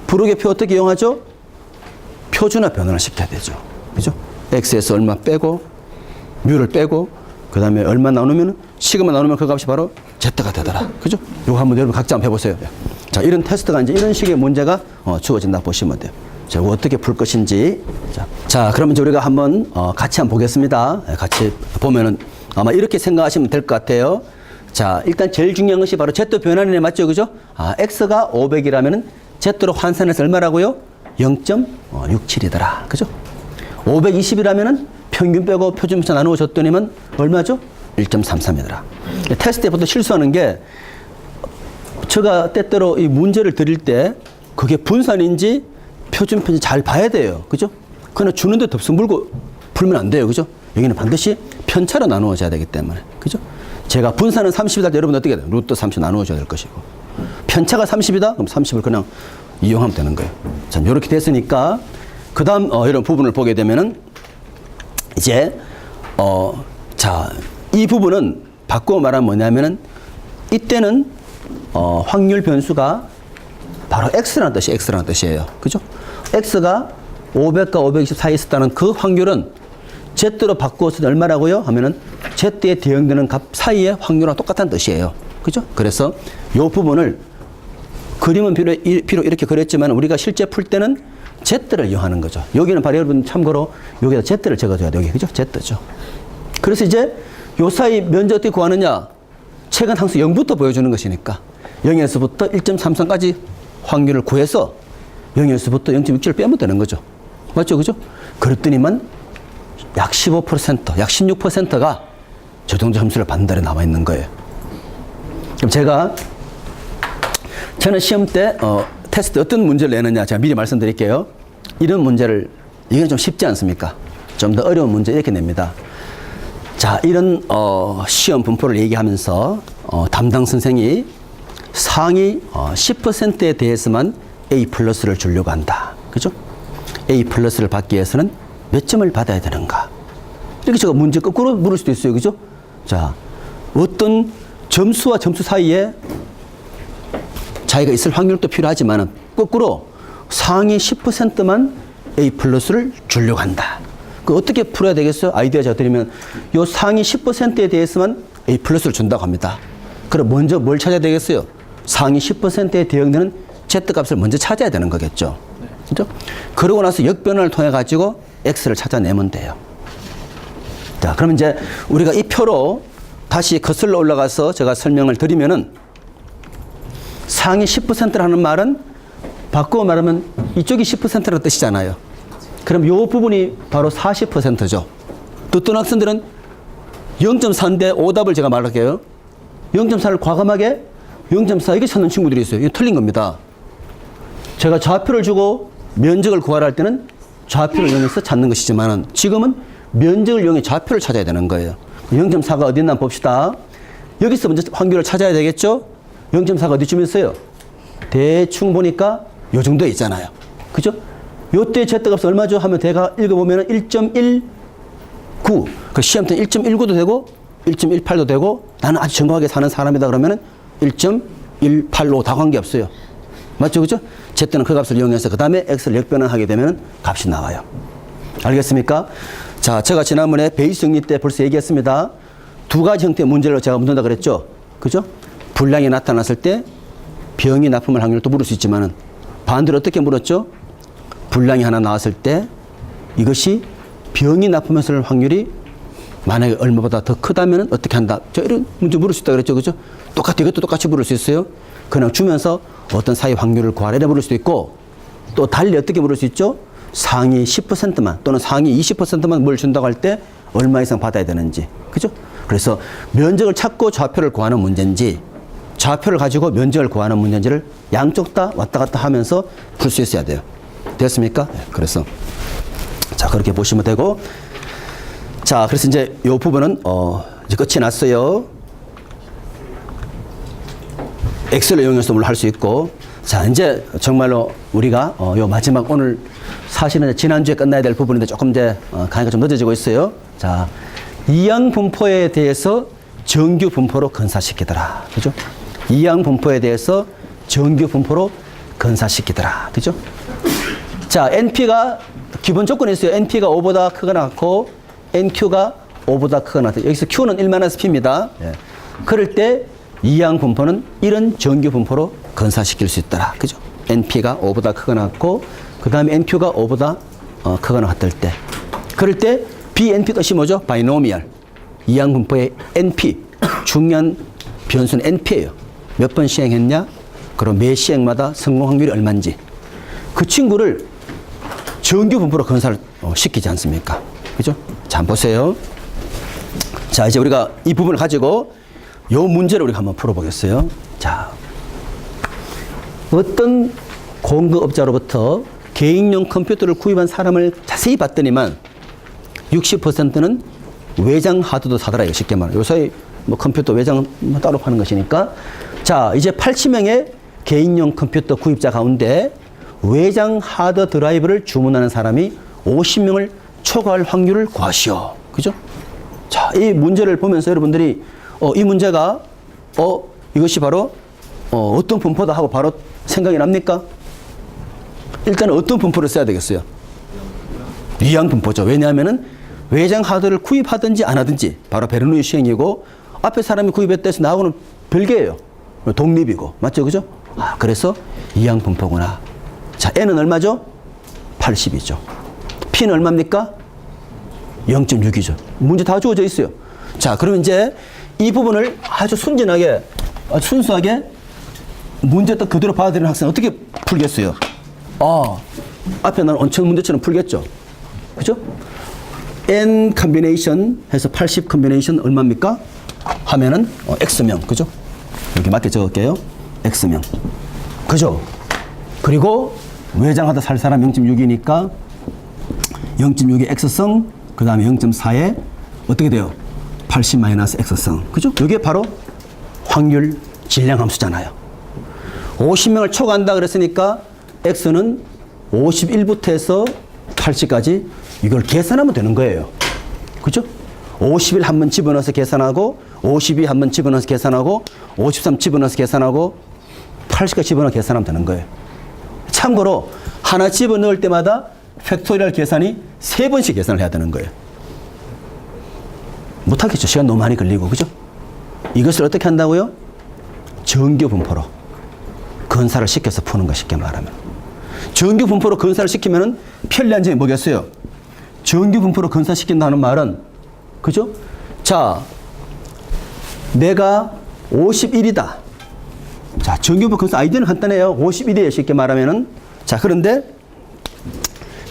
부록의 표 어떻게 이용하죠? 표준화 변환을 시켜야 되죠. 그죠? X에서 얼마 빼고, 뮤를 빼고, 그 다음에 얼마 나누면, 시그마 나누면 그 값이 바로 Z가 되더라. 그죠? 요거 한번 여러분 각자 한번 해보세요. 자, 이런 테스트가 이제 이런 식의 문제가 주어진다 보시면 돼요. 자, 이거 어떻게 풀 것인지. 자, 그러면 이제 우리가 한번 같이 한번 보겠습니다. 같이 보면은 아마 이렇게 생각하시면 될 것 같아요. 자, 일단 제일 중요한 것이 바로 Z 변환이네. 맞죠? 그죠? X가 500이라면은 Z로 환산해서 얼마라고요? 0.67이더라. 그죠? 520이라면은 평균 빼고 표준분차 나누어 줬더니만 얼마죠? 1.33이더라. 테스트에 보통 실수하는 게 제가 때때로 이 문제를 드릴 때 그게 분산인지 표준편인지 잘 봐야 돼요. 그죠? 그러나 주는데 덥석 물고 풀면 안 돼요. 그죠? 여기는 반드시 편차로 나누어져야 되기 때문에. 그죠? 제가 분산은 30이다 할 때 여러분 어떻게 돼요? 루트 30 나누어줘야 될 것이고. 편차가 30이다? 그럼 30을 그냥 이용하면 되는 거예요. 자, 이렇게 됐으니까 그 다음 이런 부분을 보게 되면은 이제 자, 이 부분은 바꾸어 말하면 뭐냐면은 이때는 확률 변수가 바로 X라는 뜻이에요. 그죠? X가 500과 520 사이에 있었다는 그 확률은 Z로 바꾸어서 얼마라고요? 하면은 Z에 대응되는 값 사이의 확률과 똑같다는 뜻이에요. 그죠? 그래서 이 부분을 그림은 비록 이렇게 그렸지만 우리가 실제 풀 때는 Z를 이용하는 거죠. 여기는 바로 여러분 참고로 여기다 Z를 적어줘야 돼요. 여기. 그죠? Z죠. 그래서 이제 요 사이 면적 어떻게 구하느냐? 책은 항상 0부터 보여주는 것이니까 0에서부터 1.33까지 확률을 구해서 0에서부터 0.67을 빼면 되는 거죠. 맞죠? 그죠? 그랬더니만 약 15%, 약 16%가 저정도 점수를 받는다에 나와 있는 거예요. 그럼 저는 시험 때 테스트 어떤 문제를 내느냐 제가 미리 말씀드릴게요. 이런 문제를, 이건 좀 쉽지 않습니까? 좀 더 어려운 문제 이렇게 냅니다. 자, 이런 시험 분포를 얘기하면서 담당 선생이 상위 10%에 대해서만 A 플러스를 주려고 한다. 그죠? A 플러스를 받기 위해서는 몇 점을 받아야 되는가? 이렇게 제가 문제 거꾸로 물을 수도 있어요. 그죠? 자, 어떤 점수와 점수 사이에 차이가 있을 확률도 필요하지만 거꾸로 상위 10%만 A 플러스를 주려고 한다. 그 어떻게 풀어야 되겠어요? 아이디어 제가 드리면 요 상위 10%에 대해서만 A 플러스를 준다고 합니다. 그럼 먼저 뭘 찾아야 되겠어요? 상위 10%에 대응되는 Z값을 먼저 찾아야 되는 거겠죠. 그죠? 그러고 나서 역변을 통해 가지고 X를 찾아내면 돼요. 자, 그럼 이제 우리가 이 표로 다시 거슬러 올라가서 제가 설명을 드리면은 상위 10%라는 말은 바꾸어 말하면 이쪽이 10%라는 뜻이잖아요. 그럼 요 부분이 바로 40%죠. 듣던 학생들은 0.4인데 오답을 제가 말할게요. 0.4를 과감하게 0.4 이렇게 찾는 친구들이 있어요. 이거 틀린 겁니다. 제가 좌표를 주고 면적을 구하라 할 때는 좌표를 이용해서 찾는 것이지만 지금은 면적을 이용해 좌표를 찾아야 되는 거예요. 0.4가 어디 있나 봅시다. 여기서 먼저 확률을 찾아야 되겠죠? 0.4가 어디쯤에 있어요? 대충 보니까 요 정도에 있잖아요. 그죠? 요때 Z값 얼마죠? 하면 대가 읽어보면 1.19. 그 시험 때 1.19도 되고 1.18도 되고 나는 아주 정확하게 사는 사람이다 그러면 1.185 다 관계없어요. 맞죠? 그죠? Z는 그 값을 이용해서 그 다음에 X를 역변환하게 되면 값이 나와요. 알겠습니까? 자, 제가 지난번에 베이스 정리 때 벌써 얘기했습니다. 두 가지 형태의 문제를 제가 묻는다 그랬죠? 그죠? 불량이 나타났을 때 병이 납품할 확률도 물을 수 있지만은 반대로 어떻게 물었죠? 불량이 하나 나왔을 때 이것이 병이 납품했을 확률이 만약에 얼마보다 더 크다면 어떻게 한다? 저 이런 문제 물을 수 있다 그랬죠? 그죠? 이것도 똑같이 물을 수 있어요. 그냥 주면서 어떤 사이 확률을 구하라 물을 수도 있고 또 달리 어떻게 물을 수 있죠? 상위 10%만 또는 상위 20%만 뭘 준다고 할 때 얼마 이상 받아야 되는지. 그죠? 그래서 면적을 찾고 좌표를 구하는 문제인지 좌표를 가지고 면적을 구하는 문제인지를 양쪽 다 왔다 갔다 하면서 풀 수 있어야 돼요. 됐습니까? 네, 그래서 자, 그렇게 보시면 되고 자, 그래서 이제 이 부분은 이제 끝이 났어요. 엑셀을 이용해서 뭘 할 수 있고 자, 이제 정말로 우리가 요 마지막 오늘 사실은 지난주에 끝나야 될 부분인데 조금 이제 강의가 좀 늦어지고 있어요. 자, 이항 분포에 대해서 정규 분포로 건사시키더라. 그죠? 이항 분포에 대해서 정규 분포로 건사시키더라. 그죠? 자, NP가 기본 조건이 있어요. NP가 5보다 크거나 같고 NQ가 5보다 크거나 같아요. 여기서 Q는 1-P입니다. 예. 그럴 때 이항 분포는 이런 정규 분포로 건사시킬 수 있더라. 그죠? NP가 5보다 크거나 같고 그 다음에 NQ가 5보다 크거나 같을 때 그럴 때 BNP 뜻이 뭐죠? 바이노미얼. 이항 분포의 NP 중요한 변수는 NP예요. 몇 번 시행했냐? 그럼 매 시행마다 성공 확률이 얼마인지 그 친구를 정규 분포로 건사를 시키지 않습니까? 그죠? 자, 한번 보세요. 자, 이제 우리가 이 부분을 가지고 요 문제를 우리가 한번 풀어보겠어요. 자, 어떤 공급업자로부터 개인용 컴퓨터를 구입한 사람을 자세히 봤더니만 60%는 외장 하드도 사더라. 이거 쉽게 말하면. 요새 뭐 컴퓨터 외장 따로 파는 것이니까. 자, 이제 80명의 개인용 컴퓨터 구입자 가운데 외장 하드 드라이브를 주문하는 사람이 50명을 초과할 확률을 구하시오. 그죠? 자, 이 문제를 보면서 여러분들이 이 문제가 이것이 바로 어떤 분포다 하고 바로 생각이 납니까? 일단 어떤 분포를 써야 되겠어요? 이항 분포죠. 왜냐하면은 외장 하드를 구입하든지 안 하든지 바로 베르누이 시행이고 앞에 사람이 구입했다 해서 나하고는 별개예요. 독립이고. 맞죠? 그죠? 아, 그래서 이항 분포구나. 자, N은 얼마죠? 80이죠. P는 얼마입니까? 0.6이죠. 문제 다 주어져 있어요. 자, 그러면 이제 이 부분을 아주 순진하게, 아주 순수하게 문제 딱 그대로 받아들이는 학생 어떻게 풀겠어요? 앞에 나는 원천 문제처럼 풀겠죠. 그죠? N 컨비네이션 해서 80 컨비네이션 얼마입니까? 하면은 X명. 그죠? 이렇게 맞게 적을게요. X명. 그죠? 그리고 외장하다 살 사람 0.6이니까 0.6의 X성, 그 다음에 0.4에 어떻게 돼요? 80 마이너스 X성. 그죠? 이게 바로 확률 질량 함수잖아요. 50명을 초과한다 그랬으니까 X는 51부터 해서 80까지 이걸 계산하면 되는 거예요. 그죠? 51 한번 집어넣어서 계산하고 52 한번 집어넣어서 계산하고 53 집어넣어서 계산하고 80까지 집어넣어 계산하면 되는 거예요. 참고로 하나 집어넣을 때마다 팩토리얼 계산이 3번씩 계산을 해야 되는 거예요. 못하겠죠. 시간 너무 많이 걸리고. 그죠? 이것을 어떻게 한다고요? 정규 분포로 근사를 시켜서 푸는 거 쉽게 말하면. 정규 분포로 근사를 시키면은 편리한 점이 뭐겠어요? 정규 분포로 근사시킨다는 말은, 그죠? 자, 내가 51이다. 자, 정규 분포 근사 아이디어는 간단해요. 51이에요. 쉽게 말하면은. 자, 그런데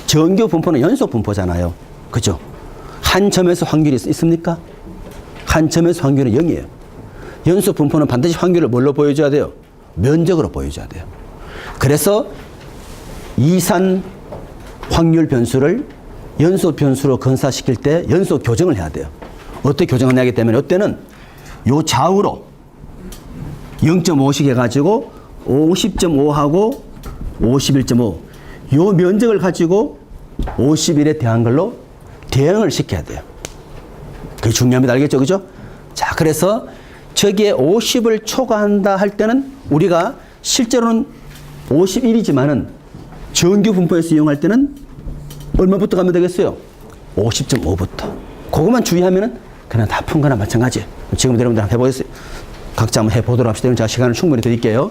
정규 분포는 연속 분포잖아요. 그죠? 한 점에서 확률이 있습니까? 한 점에서 확률은 0이에요. 연속 분포는 반드시 확률을 뭘로 보여줘야 돼요? 면적으로 보여줘야 돼요. 그래서 이산 확률 변수를 연속 변수로 근사시킬 때 연속 교정을 해야 돼요. 어떻게 교정하냐기 때문에 이때는 요 좌우로 0.5씩 해가지고 50.5하고 51.5 요 면적을 가지고 51에 대한 걸로 대응을 시켜야 돼요. 그게 중요합니다. 알겠죠? 그죠? 자, 그래서 저기에 50을 초과한다 할 때는 우리가 실제로는 51이지만은 정규 분포에서 이용할 때는 얼마부터 가면 되겠어요? 50.5부터. 그것만 주의하면은 그냥 다 푼 거나 마찬가지예요. 지금 여러분들 한번 해보겠어요. 각자 한번 해보도록 합시다. 제가 시간을 충분히 드릴게요.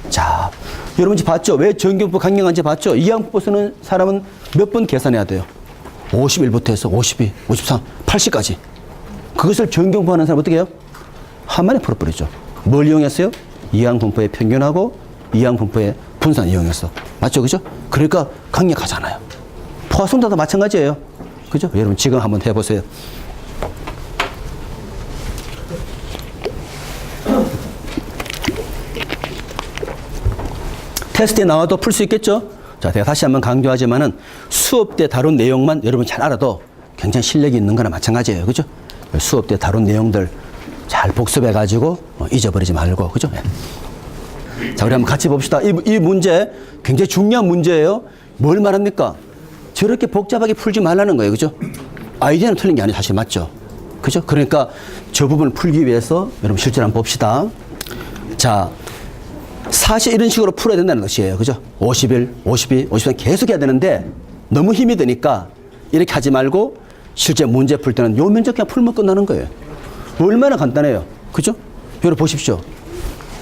자, 여러분 지금 봤죠? 왜 정규 분포 강경한지 봤죠? 이항분포 쓰는 사람은 몇 번 계산해야 돼요? 51부터 해서 52, 53, 80까지. 그것을 정규 분포하는 사람 어떻게 해요? 한 번에 풀어버리죠. 뭘 이용했어요? 이항분포의 평균하고 이항분포의 분산 이용했어. 맞죠? 그죠? 그러니까 강력하잖아요. 포화성도 마찬가지예요. 그죠? 여러분 지금 한번 해보세요. 테스트에 나와도 풀 수 있겠죠? 자, 제가 다시 한번 강조하지만은 수업 때 다룬 내용만 여러분 잘 알아도 굉장히 실력이 있는 거나 마찬가지예요. 그죠? 수업 때 다룬 내용들 잘 복습해가지고 잊어버리지 말고. 그죠? 네. 자, 우리 한번 같이 봅시다. 이 문제 굉장히 중요한 문제예요. 뭘 말합니까? 저렇게 복잡하게 풀지 말라는 거예요. 그죠? 아이디어는 틀린 게 아니에요. 사실 맞죠? 그죠? 그러니까 저 부분을 풀기 위해서 여러분 실제로 한번 봅시다. 자, 사실 이런 식으로 풀어야 된다는 것이에요. 그죠? 51, 52, 53 계속 해야 되는데 너무 힘이 드니까 이렇게 하지 말고 실제 문제 풀 때는 요 면적 그냥 풀면 끝나는 거예요. 얼마나 간단해요. 그죠? 여러분 보십시오.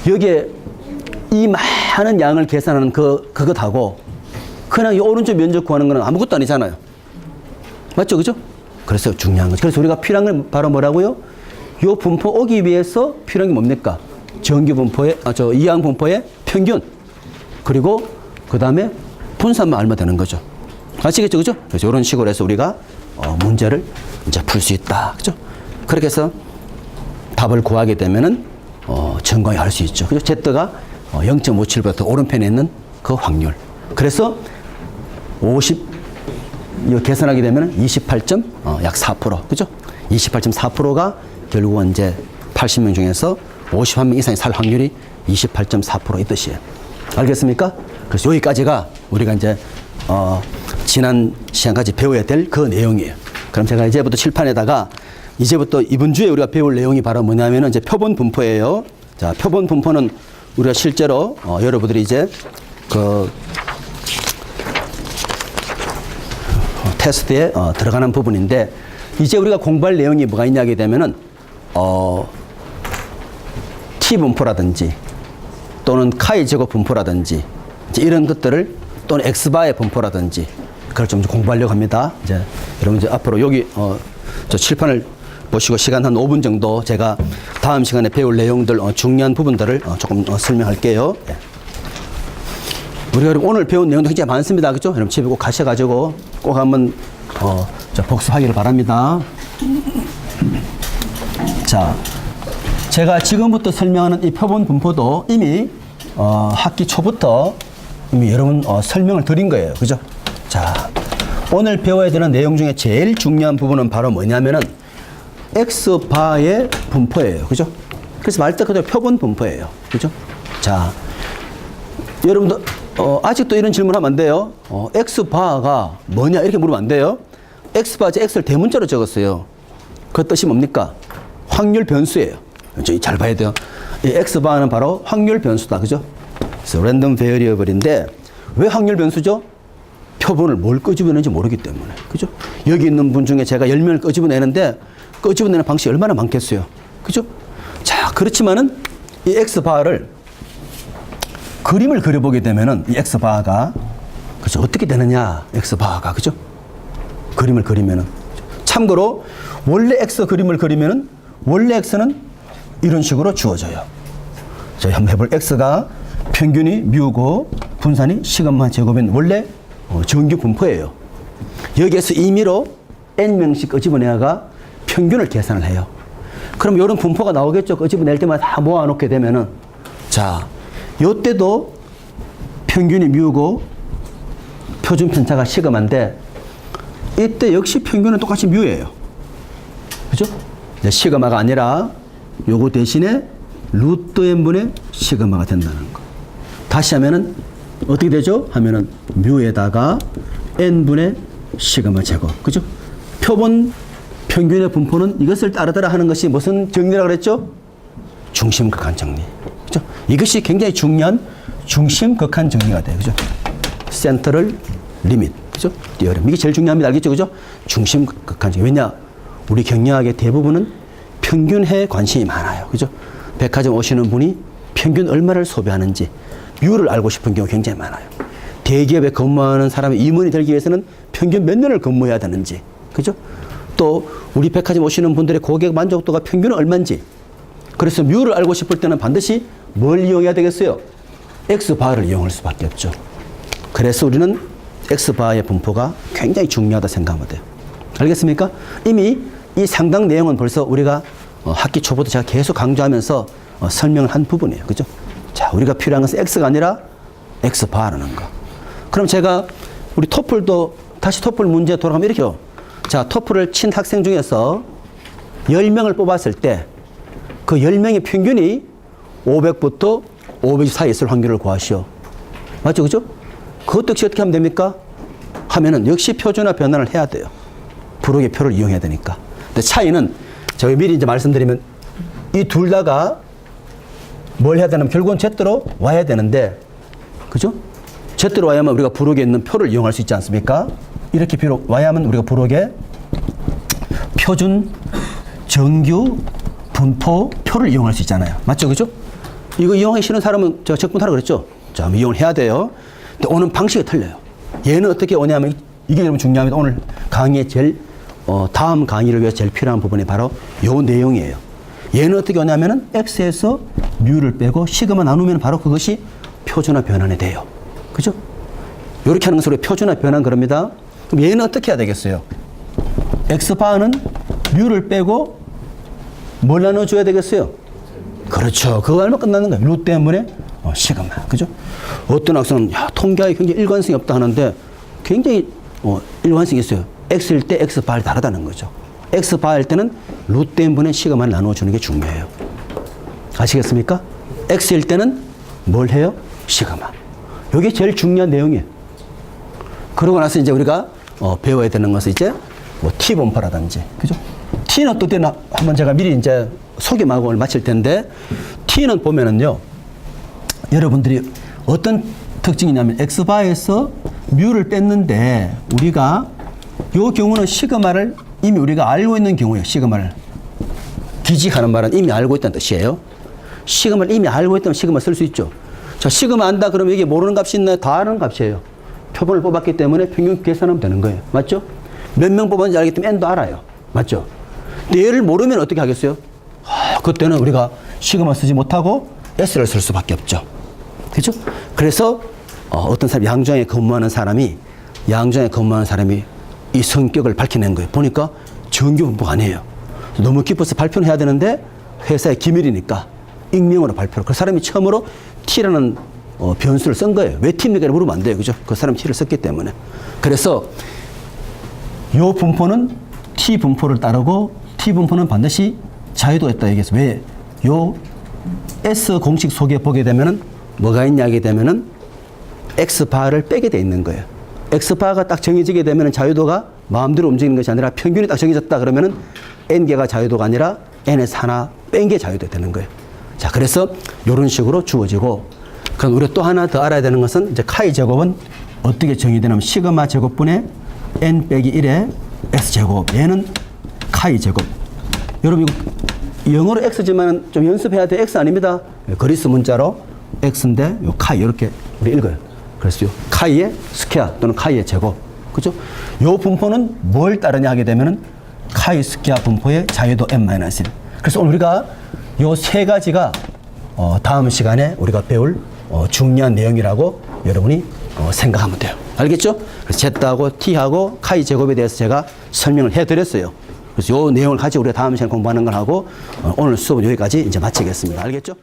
여기에 이 많은 양을 계산하는 그것하고 그냥 이 오른쪽 면적 구하는 거는 아무것도 아니잖아요. 맞죠? 그죠? 그래서 중요한 거죠. 그래서 우리가 필요한 건 바로 뭐라고요? 요 분포 오기 위해서 필요한 게 뭡니까? 정규 분포의, 이항 분포의 평균. 그리고 그 다음에 분산만 알면 되는 거죠. 아시겠죠? 그죠? 그래서 이런 식으로 해서 우리가 문제를 이제 풀 수 있다. 그죠? 그렇게 해서 답을 구하게 되면은, 점검을 할 수 있죠. 그죠? Z가 0.57보다 오른편에 있는 그 확률. 그래서 50, 이거 계산하게 되면 28. 약 4%. 그죠? 28.4%가 결국은 이제 80명 중에서 51명 이상이 살 확률이 28.4%이 뜻이에요. 알겠습니까? 그래서 여기까지가 우리가 이제, 지난 시간까지 배워야 될 그 내용이에요. 그럼 제가 이제부터 칠판에다가 이제부터 이번 주에 우리가 배울 내용이 바로 뭐냐면은 이제 표본 분포예요. 자, 표본 분포는 우리가 실제로, 여러분들이 이제 그, 테스트에 들어가는 부분인데 이제 우리가 공부할 내용이 뭐가 있냐게 되면은 T 분포라든지 또는 카이 제곱 분포라든지 이런 것들을 또는 X바의 분포라든지 그걸 좀 공부하려고 합니다. 이제 여러분 이제 앞으로 여기 저 칠판을 보시고 시간 한 5분 정도 제가 다음 시간에 배울 내용들 중요한 부분들을 조금 설명할게요. 예. 우리가 여러분 오늘 배운 내용도 굉장히 많습니다. 그죠? 여러분 집에 꼭 가셔가지고 꼭 한번 복습하기를 바랍니다. 자, 제가 지금부터 설명하는 이 표본 분포도 이미 학기 초부터 이미 여러분 설명을 드린 거예요. 그죠? 자, 오늘 배워야 되는 내용 중에 제일 중요한 부분은 바로 뭐냐면은 X바의 분포예요. 그죠? 그래서 말 그대로 표본 분포예요. 그죠? 자, 여러분들 아직도 이런 질문하면 안 돼요. X바가 뭐냐 이렇게 물으면 안 돼요. X바 X를 대문자로 적었어요. 그 뜻이 뭡니까? 확률 변수예요. 잘 봐야 돼요. 이 X바는 바로 확률 변수다. 그죠? 그래서 랜덤 베리어블인데 왜 확률 변수죠? 표본을 뭘 끄집어내는지 모르기 때문에. 그죠? 여기 있는 분 중에 제가 10명을 끄집어내는데 끄집어내는 방식이 얼마나 많겠어요. 그죠? 자, 그렇지만은 이 X바를 그림을 그려보게 되면은 이 X바가 그죠? 어떻게 되느냐? X바가 그죠? 그림을 그리면은 참고로 원래 X 그림을 그리면은 원래 X는 이런 식으로 주어져요. 자, 한번 해볼 X가 평균이 뮤고 분산이 시그마 제곱인 원래 정규 분포예요. 여기에서 임의로 n명씩 끄집어내다가 평균을 계산을 해요. 그럼 이런 분포가 나오겠죠. 끄집어낼 때마다 다 모아놓게 되면은 자, 요때도 평균이 뮤고 표준 편차가 시그마인데 이때 역시 평균은 똑같이 뮤예요. 그죠? 이제 시그마가 아니라 요거 대신에 루트 n분의 시그마가 된다는 거. 다시 하면은 어떻게 되죠? 하면은 뮤에다가 n분의 시그마 제곱. 그죠? 표본 평균의 분포는 이것을 따르더라 하는 것이 무슨 정리라고 그랬죠? 중심극한 정리. 그죠? 이것이 굉장히 중요한 중심극한 정리가 돼요. 그죠? 센터럴 리밋. 그죠? 띄어름. 이게 제일 중요합니다. 알겠죠? 그죠? 중심극한 정리. 왜냐? 우리 경영학의 대부분은 평균에 관심이 많아요. 그죠? 백화점 오시는 분이 평균 얼마를 소비하는지 뮤를 알고 싶은 경우 굉장히 많아요. 대기업에 근무하는 사람이 임원이 되기 위해서는 평균 몇 년을 근무해야 되는지. 그죠? 또 우리 백화점 오시는 분들의 고객 만족도가 평균은 얼마인지. 그래서 뮤를 알고 싶을 때는 반드시 뭘 이용해야 되겠어요? X바를 이용할 수밖에 없죠. 그래서 우리는 X바의 분포가 굉장히 중요하다 생각하면 돼요. 알겠습니까? 이미 이 상당 내용은 벌써 우리가 학기 초부터 제가 계속 강조하면서 설명을 한 부분이에요. 그죠? 자, 우리가 필요한 것은 X가 아니라 X바라는 거. 그럼 제가 우리 토플도 다시 토플 문제 돌아가면 이렇게요. 자, 토플을 친 학생 중에서 10명을 뽑았을 때 그 10명의 평균이 500부터 500 사이에 있을 확률을 구하시오. 맞죠? 그죠? 그것도 역시 어떻게 하면 됩니까? 하면은 역시 표준화 변환을 해야 돼요. 부록의 표를 이용해야 되니까. 근데 차이는 저희 미리 이제 말씀드리면 이 둘 다가 뭘 해야 되냐면 결국은 Z로 와야 되는데, 그죠? Z로 와야만 우리가 부록에 있는 표를 이용할 수 있지 않습니까? 이렇게 비록 와야만 우리가 부록에 표준, 정규, 분포, 표를 이용할 수 있잖아요. 맞죠? 그죠? 이거 이용하기 싫은 사람은 제가 적분하라고 그랬죠? 자, 이용을 해야 돼요. 근데 오는 방식이 틀려요. 얘는 어떻게 오냐면 이게 너무 중요합니다. 오늘 강의의 제일 다음 강의를 위해서 제일 필요한 부분이 바로 요 내용이에요. 얘는 어떻게 오냐면은 X에서 뮤를 빼고 시그마 나누면 바로 그것이 표준화 변환이 돼요. 그죠? 이렇게 하는 것으로 표준화 변환 그럽니다. 그럼 얘는 어떻게 해야 되겠어요? X바는 뮤를 빼고 뭘 나눠줘야 되겠어요? 그렇죠. 그거 알면 끝나는 거예요. 루트 n분의 시그마. 그죠? 어떤 학생은 야, 통계학이 굉장히 일관성이 없다 하는데 굉장히 일관성이 있어요. X일 때 X바를 다르다는 거죠. X바일 때는 루트 n분의 시그마를 나눠주는 게 중요해요. 아시겠습니까? X일 때는 뭘 해요? 시그마. 이게 제일 중요한 내용이에요. 그러고 나서 이제 우리가 배워야 되는 것은 이제 뭐 T 분포라든지, 그죠? T는 어떻게 한번 제가 미리 이제 소개하고 오늘 마칠 텐데, T는 보면은요, 여러분들이 어떤 특징이냐면 X바에서 뮤를 뺐는데 우리가 요 경우는 시그마를 이미 우리가 알고 있는 경우예요. 시그마를 기지하는 말은 이미 알고 있다는 뜻이에요. 시그마를 이미 알고 있다면 시그마 쓸 수 있죠. 자, 시그마 안다 그러면 이게 모르는 값이 있나요? 다 아는 값이에요. 표본을 뽑았기 때문에 평균 계산하면 되는 거예요. 맞죠? 몇 명 뽑았는지 알기 때문에 n도 알아요. 맞죠? 얘를 모르면 어떻게 하겠어요? 그때는 우리가 시그마 쓰지 못하고 S를 쓸 수밖에 없죠. 그렇죠? 그래서 어떤 사람 양정에 근무하는 사람이 이 성격을 밝혀낸 거예요. 보니까 정규 분포가 아니에요. 너무 깊어서 발표는 해야 되는데 회사의 기밀이니까 익명으로 발표를. 그 사람이 처음으로 T라는 변수를 쓴 거예요. 왜 T입니까? 물으면 안 돼요. 그죠? 그 사람이 T를 썼기 때문에. 그래서 요 분포는 T 분포를 따르고 T 분포는 반드시 자유도였다 얘기해서 왜? 요 S 공식 속에 보게 되면은 뭐가 있냐 하게 되면은 X바를 빼게 돼 있는 거예요. X바가 딱 정해지게 되면은 자유도가 마음대로 움직이는 것이 아니라 평균이 딱 정해졌다 그러면은 N개가 자유도가 아니라 N에서 하나 뺀 게 자유도 되는 거예요. 자, 그래서 이런 식으로 주어지고, 그럼 우리가 또 하나 더 알아야 되는 것은 이제 카이 제곱은 어떻게 정의되냐면 시그마 제곱분의 N 빼기 1의 X제곱. 얘는 카이 제곱. 여러분 이거 영어로 X지만 좀 연습해야 돼. X 아닙니다. 그리스 문자로 X인데 요 카이 이렇게 우리 읽어요. 그래서 요 카이의 스퀘어 또는 카이의 제곱. 그죠? 요 분포는 뭘 따르냐 하게 되면은 카이 스퀘어 분포의 자유도 n-1. 그래서 오늘 우리가 요 세 가지가 다음 시간에 우리가 배울 중요한 내용이라고 여러분이 생각하면 돼요. 알겠죠? 그래서 Z하고 T하고 카이 제곱에 대해서 제가 설명을 해드렸어요. 그래서 요 내용을 가지고 우리가 다음 시간에 공부하는 걸 하고 오늘 수업은 여기까지 이제 마치겠습니다. 알겠죠?